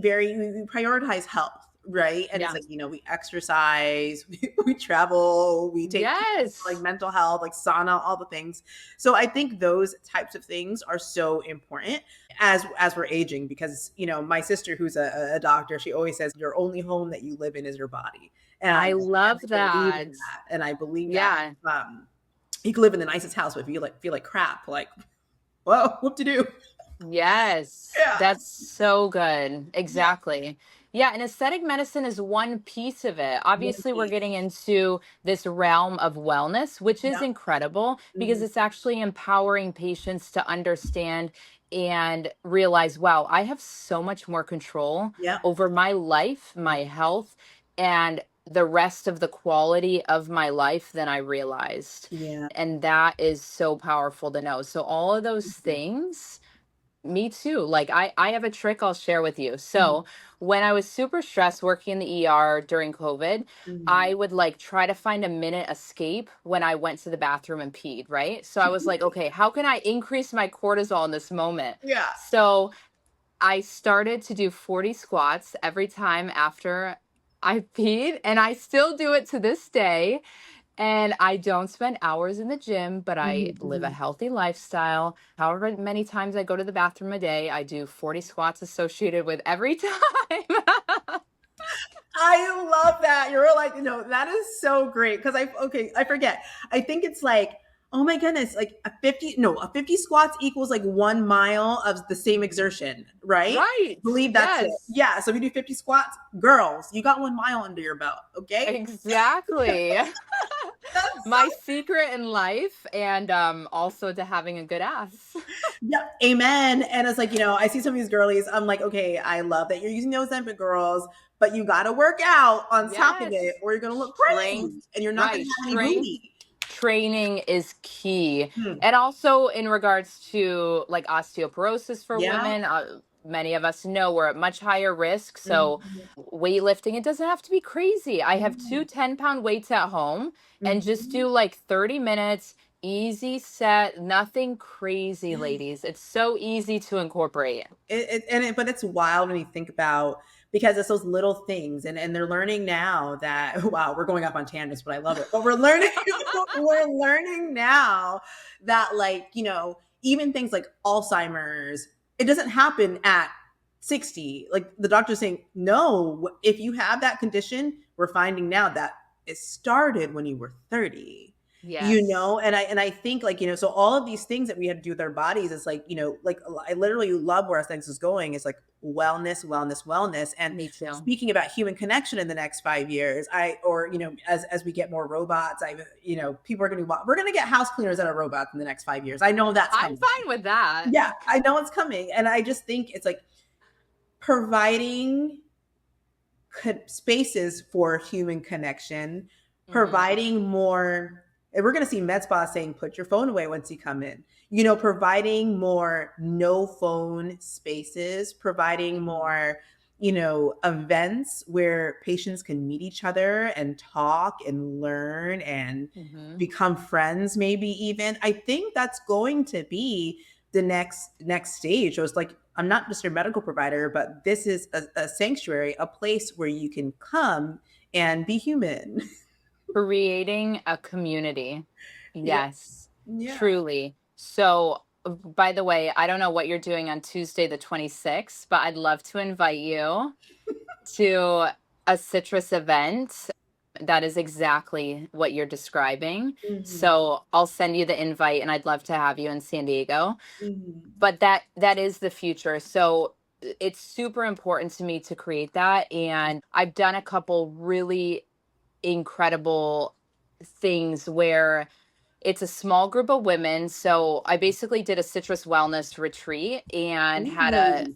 Speaker 1: prioritize health, right? And it's
Speaker 2: Yeah.
Speaker 1: like, we exercise, we travel, we take care of, like,
Speaker 2: Yes.
Speaker 1: mental health, like sauna, all the things. So I think those types of things are so important as we're aging, because my sister, who's a doctor, she always says your only home that you live in is your body. And
Speaker 2: I love
Speaker 1: I believe
Speaker 2: that.
Speaker 1: in that. And I believe that
Speaker 2: Yeah.
Speaker 1: um you can live in the nicest house, but if you feel like crap, like, well, what to do?
Speaker 2: Yes,
Speaker 1: Yeah.
Speaker 2: that's so good.
Speaker 1: Yeah.
Speaker 2: Exactly. Yeah, and aesthetic medicine is one piece of it.
Speaker 1: One
Speaker 2: Obviously, we're
Speaker 1: piece.
Speaker 2: getting into this realm of wellness, which is
Speaker 1: Yeah.
Speaker 2: incredible because
Speaker 1: Mhm.
Speaker 2: it's actually empowering patients to understand and realize, wow, I have so much more control
Speaker 1: Yeah.
Speaker 2: over my life,
Speaker 1: Mm.
Speaker 2: my health, and the rest of the quality of my life than I realized.
Speaker 1: Yeah.
Speaker 2: And that is so powerful to know. So, all of those
Speaker 1: Mhm.
Speaker 2: things, me too. Like I have a trick I'll share with you.
Speaker 1: Mhm.
Speaker 2: So when I was super stressed working in the ER during COVID,
Speaker 1: Mhm.
Speaker 2: I would like try to find a minute escape when I went to the bathroom and peed, right? So I was like, okay, how can I increase my cortisol in this moment?
Speaker 1: Yeah.
Speaker 2: So I started to do 40 squats every time after I peed, and I still do it to this day. And I don't spend hours in the gym, but I
Speaker 1: Mhm.
Speaker 2: live a
Speaker 1: Mhm.
Speaker 2: healthy lifestyle. However many times I go to the bathroom a day, I do 40 squats associated with every time.
Speaker 1: I love that. You're like, that is so great. Because I forget. I think it's like, oh my goodness, like a 50 squats equals like 1 mile of the same exertion, right?
Speaker 2: Right.
Speaker 1: Believe that's it.
Speaker 2: Yes,
Speaker 1: Yeah. So if you do 50 squats, girls, you got 1 mile under your belt. Okay.
Speaker 2: exactly.
Speaker 1: That's
Speaker 2: My secret in life and also to having a good ass.
Speaker 1: Yeah, amen. And it's like, I see some of these girlies. I'm like, okay, I love that you're using those Ozempic girls, but you got to work out on top of it,
Speaker 2: Yes.
Speaker 1: or you're going to look
Speaker 2: Strength.
Speaker 1: crazy and you're not going
Speaker 2: Right.
Speaker 1: to have any
Speaker 2: Strength
Speaker 1: booty.
Speaker 2: training is key.
Speaker 1: Hmm.
Speaker 2: And also in regards to like osteoporosis for
Speaker 1: Yeah.
Speaker 2: women, many of us know we're at much higher risk. So
Speaker 1: Mhm.
Speaker 2: weightlifting, it doesn't have to be crazy. I have two
Speaker 1: Yeah.
Speaker 2: 10-pound weights at home and just
Speaker 1: Mhm.
Speaker 2: do like 30 minutes, easy set, nothing crazy, ladies. It's so easy to incorporate.
Speaker 1: But it's wild when you think about, because it's those little things, and they're learning now that wow, we're going up on tangents, but I love it. But we're learning we're learning now that, like, even things like Alzheimer's, it doesn't happen at 60. Like, the doctor's saying, no, if you have that condition, we're finding now that it started when you were 30.
Speaker 2: Yes,
Speaker 1: And I think, like, so all of these things that we have to do with our bodies is like, like, I literally love where things is going. It's like wellness, wellness, wellness. And
Speaker 2: me too.
Speaker 1: speaking about human connection in the next 5 years, or as we get more robots, people are going to we're going to get house cleaners that are robots in the next 5 years. I know that's
Speaker 2: I'm
Speaker 1: coming.
Speaker 2: fine with that.
Speaker 1: Yeah, I know it's coming. And I just think it's like providing spaces for human connection,
Speaker 2: Hmm.
Speaker 1: providing more. And we're going to see MedSpa saying, put your phone away once you come in. Providing more no phone spaces, providing
Speaker 2: Hmm.
Speaker 1: more, events where patients can meet each other and talk and learn and
Speaker 2: Hmm.
Speaker 1: become friends, maybe even. I think that's going to be the next stage. So it's like, I'm not just your medical provider, but this is a sanctuary, a place where you can come and be human.
Speaker 2: Creating a community.
Speaker 1: Yeah.
Speaker 2: Yes,
Speaker 1: Yeah.
Speaker 2: truly. So, by the way, I don't know what you're doing on Tuesday, the 26th, but I'd love to invite you to a citrus event. That is exactly what you're describing.
Speaker 1: Mhm.
Speaker 2: So, I'll send you the invite and I'd love to have you in San Diego.
Speaker 1: Mhm.
Speaker 2: But that is the future. So, it's super important to me to create that, and I've done a couple really incredible things where it's a small group of women. So I basically did a citrus wellness retreat and had a
Speaker 1: Ooh.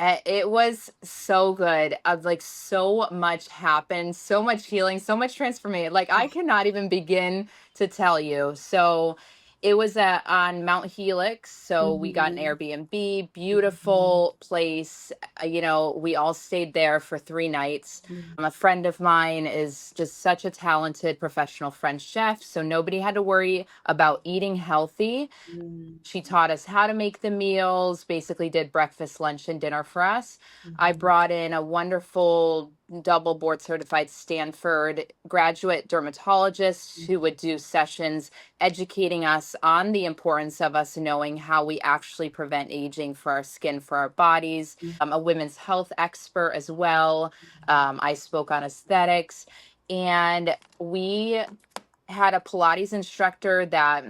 Speaker 2: It was so good. Like so much happened, so much healing, so much transformation. Like I cannot even begin to tell you. So it was on Mount Helix. So we got an
Speaker 1: Mhm.
Speaker 2: Airbnb,
Speaker 1: Mhm.
Speaker 2: beautiful place. We all stayed there for 3 nights.
Speaker 1: Mhm.
Speaker 2: A friend of mine is just such a talented professional French chef. So nobody had to worry about eating healthy.
Speaker 1: Mhm.
Speaker 2: She taught us how to make the meals, basically did breakfast, lunch, and dinner for us. I
Speaker 1: Mhm.
Speaker 2: brought in a wonderful double board certified Stanford graduate dermatologist who would do sessions educating us on the importance of us knowing how we actually prevent aging for our skin, for our bodies.
Speaker 1: Mhm.
Speaker 2: A women's health expert as well. I spoke on aesthetics. And we had a Pilates instructor that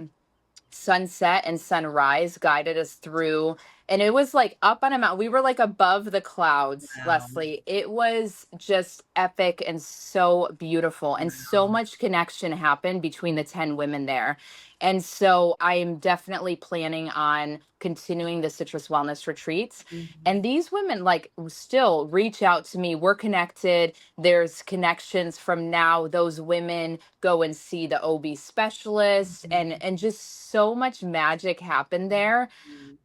Speaker 2: sunset and sunrise guided us through, and it was like up on a mountain. We were like above the clouds,
Speaker 1: Wow.
Speaker 2: Leslie. It was just epic and so beautiful, and so
Speaker 1: Wow.
Speaker 2: much connection happened between the 10 women there. And so I am definitely planning on continuing the citrus wellness retreats,
Speaker 1: Mhm.
Speaker 2: and these women like still reach out to me. We're connected. There's connections from now. Those women go and see the OB specialist,
Speaker 1: Mhm.
Speaker 2: and just so much magic happened there.
Speaker 1: Mhm.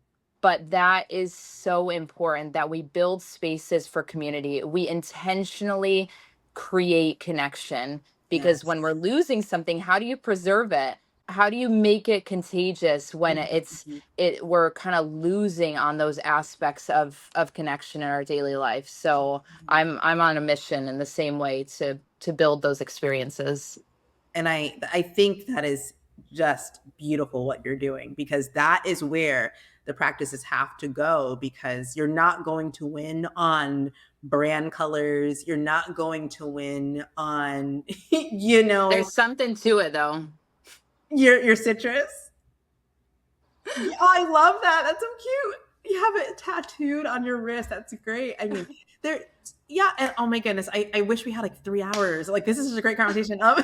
Speaker 2: But that is so important that we build spaces for community. We intentionally create connection, because when
Speaker 1: Yes.
Speaker 2: we're losing something, how do you preserve it? How do you make it contagious when
Speaker 1: Mhm.
Speaker 2: it we're kind of losing on those aspects of connection in our daily life? So I'm on a mission in the same way to build those experiences.
Speaker 1: And I think that is just beautiful what you're doing, because that is where the practices have to go, because you're not going to win on brand colors. You're not going to win on
Speaker 2: There's something to it though.
Speaker 1: your citrus. Yeah, I love that. That's so cute. You have it tattooed on your wrist. That's great. I mean, there, yeah. And oh my goodness, I wish we had like 3 hours. Like this is just a great conversation. And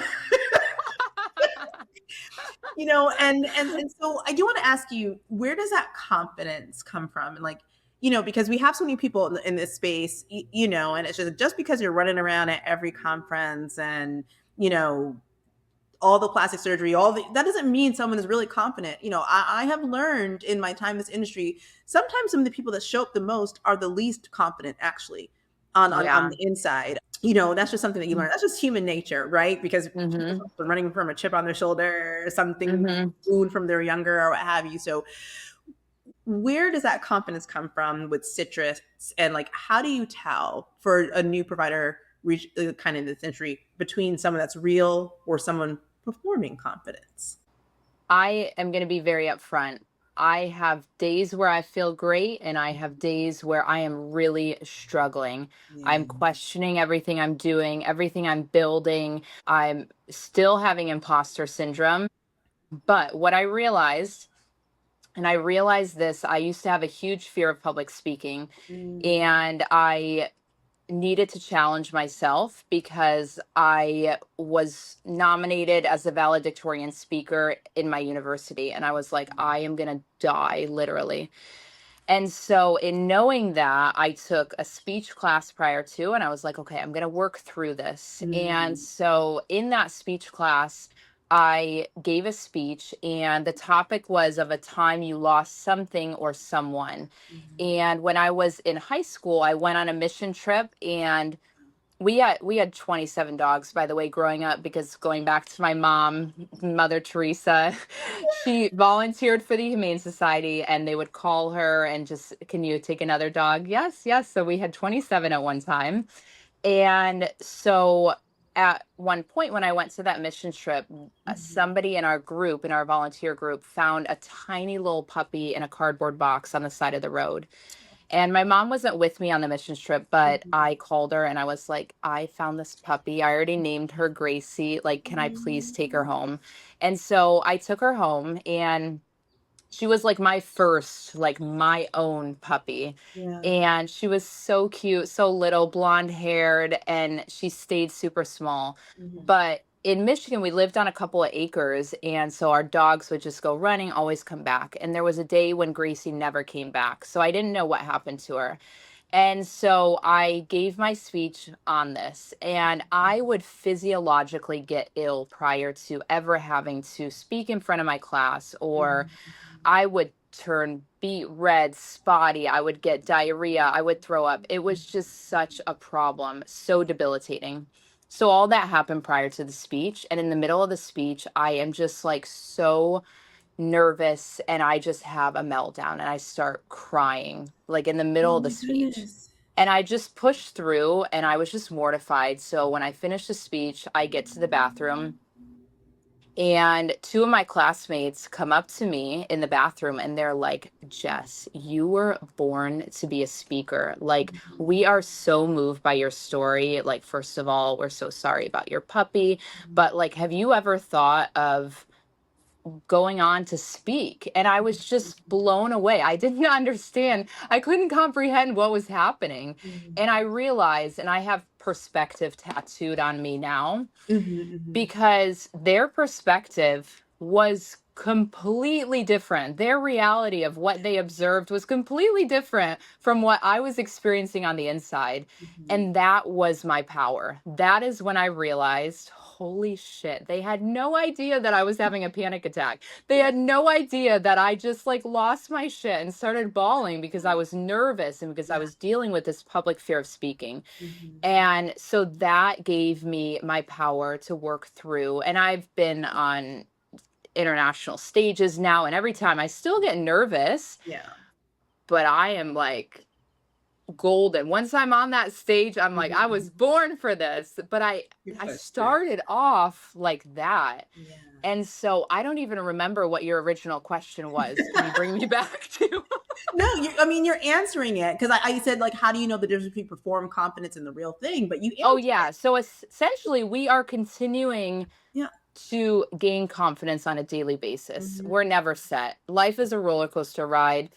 Speaker 1: so I do want to ask you, where does that confidence come from? And like, because we have so many people in this space, and it's just because you're running around at every conference and, you know, all the plastic surgery, that doesn't mean someone is really confident. I have learned in my time in this industry, sometimes some of the people that show up the most are the least confident, actually, on
Speaker 2: Yeah.
Speaker 1: the inside. That's just something that you learn. That's just human nature, right? Because people
Speaker 2: Mhm.
Speaker 1: are running from a chip on their shoulder, something
Speaker 2: Mhm.
Speaker 1: wound from their younger or what have you. So where does that confidence come from with citrus, and like how do you tell for a new provider reach kind of this entry between someone that's real or someone performing confidence?
Speaker 2: I am going to be very upfront. I have days where I feel great, and I have days where I am really struggling.
Speaker 1: Yeah.
Speaker 2: I'm questioning everything I'm doing, everything I'm building. I'm still having imposter syndrome. But what I realized, and I realized this, I used to have a huge fear of public speaking,
Speaker 1: Mm,
Speaker 2: and I needed to challenge myself because I was nominated as a valedictorian speaker in my university. And I was like, I am going to die, literally. And so, in knowing that, I took a speech class prior to, and I was like, okay, I'm going to work through this. And
Speaker 1: mm,
Speaker 2: so, in that speech class, I gave a speech, and the topic was of a time you lost something or someone.
Speaker 1: mhm.
Speaker 2: And when I was in high school, I went on a mission trip, and we had 27 dogs, by the way, growing up, because going back to my mom, Mother Teresa, she volunteered for the Humane Society, and they would call her and just, can you take another dog? Yes, yes. So we had 27 at one time. And so at one point when I went to that mission trip,
Speaker 1: Mhm.
Speaker 2: somebody in our group, in our volunteer group, found a tiny little puppy in a cardboard box on the side of the road. And my mom wasn't with me on the missions trip, but
Speaker 1: Mhm.
Speaker 2: I called her and I was like, I found this puppy. I already named her Gracie. Like, can I please take her
Speaker 1: Mhm.
Speaker 2: home? And so I took her home, and she was like my first, like my own puppy.
Speaker 1: Yeah.
Speaker 2: And she was so cute, so little, blonde haired, and she stayed super small.
Speaker 1: Mhm.
Speaker 2: But in Michigan, we lived on a couple of acres. And so our dogs would just go running, always come back. And there was a day when Gracie never came back. So I didn't know what happened to her. And so I gave my speech on this, and I would physiologically get ill prior to ever having to speak in front of my class, or
Speaker 1: Mhm.
Speaker 2: I would turn beet red, spotty. I would get diarrhea. I would throw up. It was just such a problem, so debilitating. So, all that happened prior to the speech. And in the middle of the speech, I am just like so nervous and I just have a meltdown and I start crying like in the
Speaker 1: Oh
Speaker 2: middle of the
Speaker 1: my
Speaker 2: speech.
Speaker 1: goodness.
Speaker 2: And I just pushed through and I was just mortified. So, when I finished the speech, I get to the bathroom and two of my classmates come up to me in the bathroom and they're like, Jess, you were born to be a speaker. Like, we are so moved by your story. Like, first of all, we're so sorry about your puppy. But, like, have you ever thought of going on to speak? And I was just blown away. I didn't understand, I couldn't comprehend what was happening. And I realized, and I have perspective tattooed on me now
Speaker 1: Mhm.
Speaker 2: because their perspective was completely different. Their reality of what they observed was completely different from what I was experiencing on the inside.
Speaker 1: Mhm.
Speaker 2: And that was my power. That is when I realized, holy shit, they had no idea that I was having a panic attack. They
Speaker 1: Yeah.
Speaker 2: had no idea that I just like lost my shit and started bawling because I was nervous and because I
Speaker 1: Yeah.
Speaker 2: was dealing with this public fear of speaking.
Speaker 1: Mhm.
Speaker 2: And so that gave me my power to work through. And I've been on international stages now, and every time I still get nervous,
Speaker 1: Yeah.
Speaker 2: but I am like golden. Once I'm on that stage, I'm like, I was
Speaker 1: Mhm.
Speaker 2: born for this. But
Speaker 1: You
Speaker 2: I
Speaker 1: pushed through.
Speaker 2: started off like that.
Speaker 1: Yeah.
Speaker 2: And so I don't even remember what your original question was. Can you bring me back to?
Speaker 1: No, I mean, you're answering it because I said, like, how do you know the difference between perform confidence and the real thing? But you
Speaker 2: Oh,
Speaker 1: answered
Speaker 2: yeah.
Speaker 1: it.
Speaker 2: So essentially, we are continuing
Speaker 1: Yeah.
Speaker 2: to gain confidence on a daily basis.
Speaker 1: Mhm.
Speaker 2: We're never set. Life is a roller coaster ride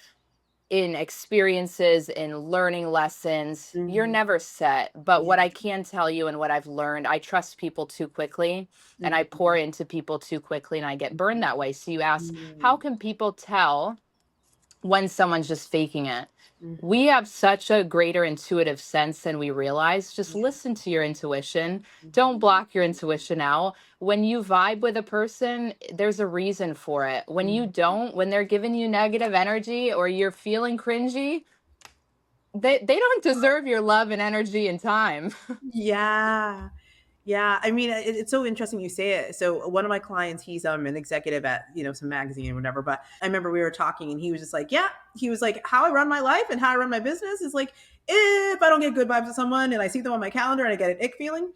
Speaker 2: in experiences, in learning lessons. You're
Speaker 1: Mhm.
Speaker 2: never set. But
Speaker 1: Yeah.
Speaker 2: what I can tell you and what I've learned, I trust people too quickly and I pour
Speaker 1: Mhm.
Speaker 2: into people too quickly and I get burned that way. So you ask, how
Speaker 1: Mhm.
Speaker 2: can people tell when someone's just faking it?
Speaker 1: Mhm.
Speaker 2: We have such a greater intuitive sense than we realize. Just
Speaker 1: Yeah.
Speaker 2: listen to your intuition. Don't
Speaker 1: Mhm.
Speaker 2: block your intuition out. When you vibe with a person, there's a reason for it. When you
Speaker 1: Mhm.
Speaker 2: don't, when they're giving you negative energy or you're feeling cringy, they don't deserve your love and energy and time.
Speaker 1: Yeah. Yeah, I mean, it's so interesting you say it. So one of my clients, he's an executive at some magazine or whatever. But I remember we were talking, and he was just like, "Yeah," he was like, "How I run my life and how I run my business is like, if I don't get good vibes with someone and I see them on my calendar and I get an ick feeling,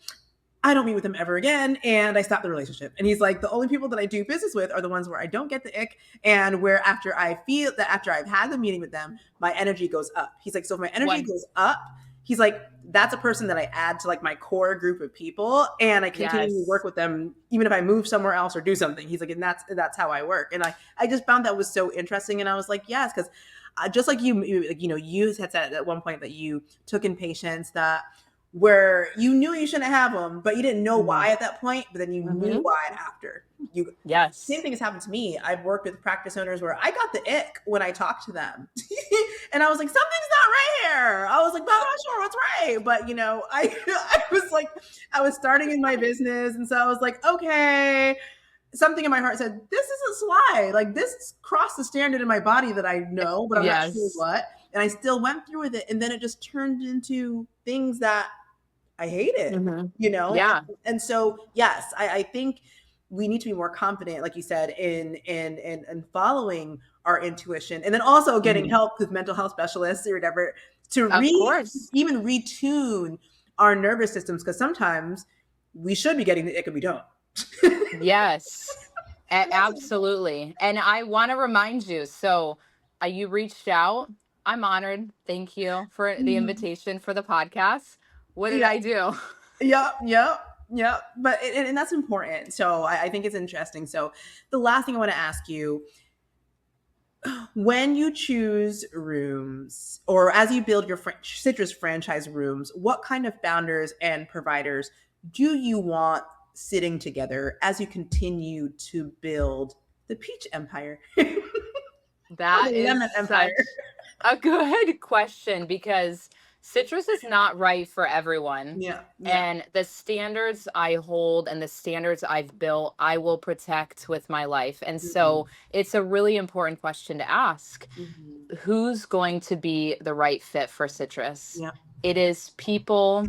Speaker 1: I don't meet with them ever again and I stop the relationship." And he's like, the only people that I do business with are the ones where I don't get the ick and where after I feel that after I've had the meeting with them, my energy goes up. He's like, so if my energy
Speaker 2: One,
Speaker 1: goes up, he's like, that's a person that I add to like my core group of people and I continue to work
Speaker 2: yes.
Speaker 1: with them even if I move somewhere else or do something. He's like, and that's how I work. And I just found that was so interesting. And I was like, yes, because just like you had said at one point that you took in patients that where you knew you shouldn't have them, but you didn't know why
Speaker 2: Hmm.
Speaker 1: at that point, but then you knew
Speaker 2: Hmm.
Speaker 1: why after. You Same
Speaker 2: Yes.
Speaker 1: thing has happened to me. I've worked with practice owners where I got the ick when I talked to them. And I was like, something's not right here. I was like, but I'm not sure what's right. But I was like, I was starting in my business. And so I was like, okay. Something in my heart said, this isn't slide. Like this crossed the standard in my body that I know, but I'm not sure
Speaker 2: Yes.
Speaker 1: what. And I still went through with it. And then it just turned into things that I hate it,
Speaker 2: Hmm.
Speaker 1: you know?
Speaker 2: Yeah.
Speaker 1: And so, yes, I think we need to be more confident, like you said, in following our intuition and then also getting
Speaker 2: Hmm.
Speaker 1: help with mental health specialists or whatever to
Speaker 2: Of course.
Speaker 1: even retune our nervous systems because sometimes we should be getting the ick and we don't.
Speaker 2: Yes, absolutely. And I want to remind you, so you reached out. I'm honored. Thank you for the
Speaker 1: Mhm.
Speaker 2: invitation for the podcast. What did
Speaker 1: Yeah,
Speaker 2: I do?
Speaker 1: yeah, yeah, yeah. But and that's important. So I think it's interesting. So the last thing I want to ask you, when you choose rooms or as you build your citrus franchise rooms, what kind of founders and providers do you want sitting together as you continue to build the peach empire or
Speaker 2: That
Speaker 1: the
Speaker 2: is
Speaker 1: lemon empire?
Speaker 2: such a good question because Citrus is not right for everyone.
Speaker 1: Yeah, yeah.
Speaker 2: And the standards I hold and the standards I've built, I will protect with my life. And
Speaker 1: Mhm,
Speaker 2: so it's a really important question to ask.
Speaker 1: mhm.
Speaker 2: Who's going to be the right fit for citrus?
Speaker 1: Yeah.
Speaker 2: It is people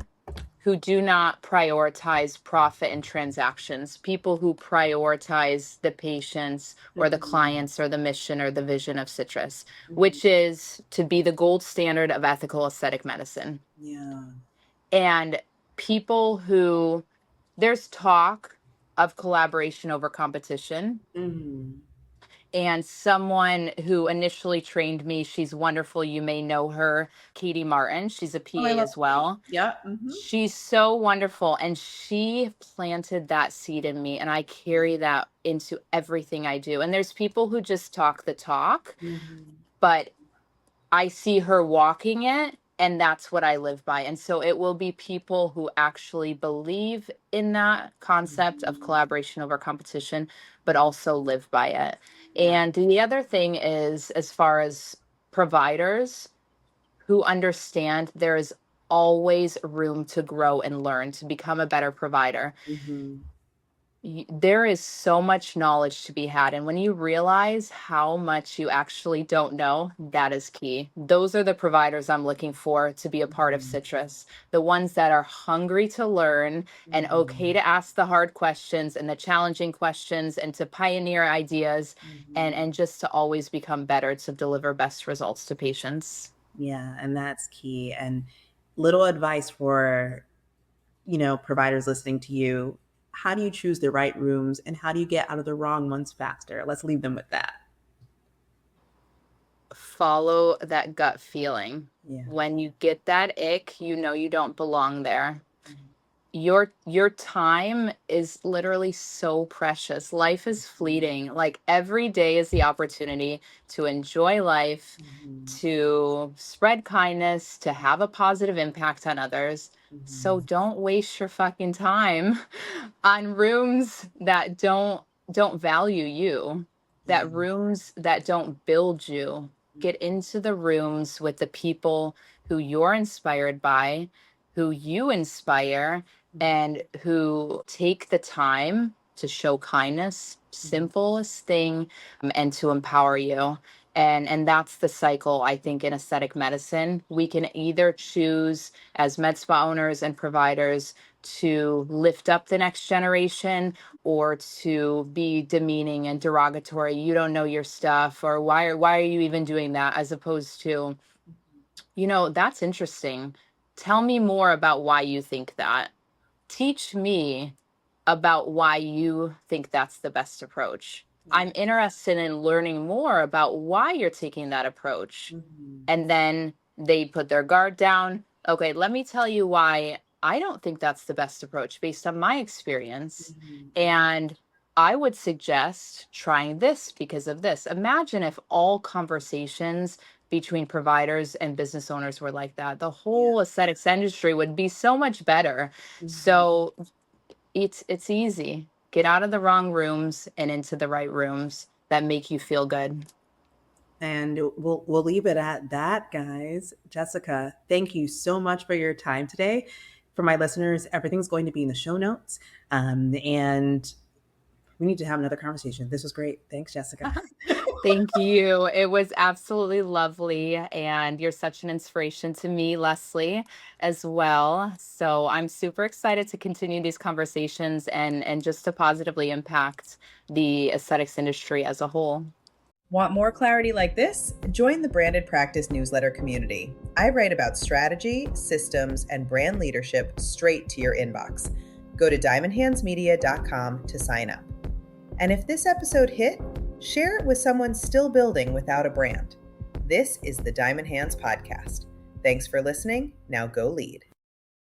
Speaker 2: who do not prioritize profit and transactions, people who prioritize the patients or the
Speaker 1: Mhm,
Speaker 2: clients or the mission or the vision of citrus,
Speaker 1: mhm.
Speaker 2: which is to be the gold standard of ethical aesthetic medicine.
Speaker 1: Yeah.
Speaker 2: And people who, there's talk of collaboration over competition.
Speaker 1: Mhm.
Speaker 2: And someone who initially trained me, she's wonderful. You may know her, Katie Martin. She's a
Speaker 1: Oh, I
Speaker 2: PA
Speaker 1: love
Speaker 2: as well.
Speaker 1: yeah, mhm.
Speaker 2: She's so wonderful. And she planted that seed in me. And I carry that into everything I do. And there's people who just talk the talk,
Speaker 1: Mhm.
Speaker 2: but I see her walking it, and that's what I live by. And so it will be people who actually believe in that concept of
Speaker 1: Mhm.
Speaker 2: collaboration over competition, but
Speaker 1: Mhm.
Speaker 2: also live by it.
Speaker 1: Yeah.
Speaker 2: And the other thing is, as far as providers who understand there is always room to grow and learn to become a better provider.
Speaker 1: Mhm.
Speaker 2: There is so much knowledge to be had. And when you realize how much you actually don't know, that is key. Those are the providers I'm looking for to be a part of
Speaker 1: Mhm.
Speaker 2: Citrus. The ones that are hungry to learn and okay
Speaker 1: Mhm.
Speaker 2: to ask the hard questions and the challenging questions and to pioneer ideas
Speaker 1: Mhm.
Speaker 2: and just to always become better to deliver best results to patients.
Speaker 1: Yeah, and that's key. And little advice for, providers listening to you. How do you choose the right rooms and how do you get out of the wrong ones faster? Let's leave them with that.
Speaker 2: Follow that gut feeling.
Speaker 1: Yeah.
Speaker 2: When you get that ick, you know you don't belong there.
Speaker 1: Mhm.
Speaker 2: Your time is literally so precious. Life is fleeting. Like every day is the opportunity to enjoy life,
Speaker 1: Mhm.
Speaker 2: to spread kindness, to have a positive impact on others. So
Speaker 1: Mhm.
Speaker 2: don't waste your fucking time on rooms that don't value you,
Speaker 1: Yeah.
Speaker 2: that rooms that don't build you. Get into the rooms with the people who you're inspired by, who you inspire,
Speaker 1: Mhm.
Speaker 2: and who take the time to show kindness,
Speaker 1: Mhm.
Speaker 2: simplest thing, and to empower you. And that's the cycle, I think, in aesthetic medicine. We can either choose as med spa owners and providers to lift up the next generation or to be demeaning and derogatory. You don't know your stuff, or why are you even doing that? As opposed to, that's interesting. Tell me more about why you think that. Teach me about why you think that's the best approach.
Speaker 1: Yeah.
Speaker 2: I'm interested in learning more about why you're taking that approach.
Speaker 1: Mhm.
Speaker 2: And then they put their guard down. Okay, let me tell you why I don't think that's the best approach based on my experience.
Speaker 1: Mhm.
Speaker 2: And I would suggest trying this because of this. Imagine if all conversations between providers and business owners were like that. The
Speaker 1: Yeah.
Speaker 2: whole aesthetics industry would be so much better.
Speaker 1: Mhm.
Speaker 2: So it's easy. Get out of the wrong rooms and into the right rooms that make you feel good.
Speaker 1: And we'll leave it at that, guys. Jessica, thank you so much for your time today. For my listeners, everything's going to be in the show notes. And we need to have another conversation. This was great. Thanks, Jessica.
Speaker 2: Thank you. It was absolutely lovely. And you're such an inspiration to me, Leslie, as well. So I'm super excited to continue these conversations and just to positively impact the aesthetics industry as a whole.
Speaker 3: Want more clarity like this? Join the Branded Practice newsletter community. I write about strategy, systems, and brand leadership straight to your inbox. Go to diamondhandsmedia.com to sign up. And if this episode hit, share it with someone still building without a brand. This is the Diamond Hands Podcast. Thanks for listening. Now go lead.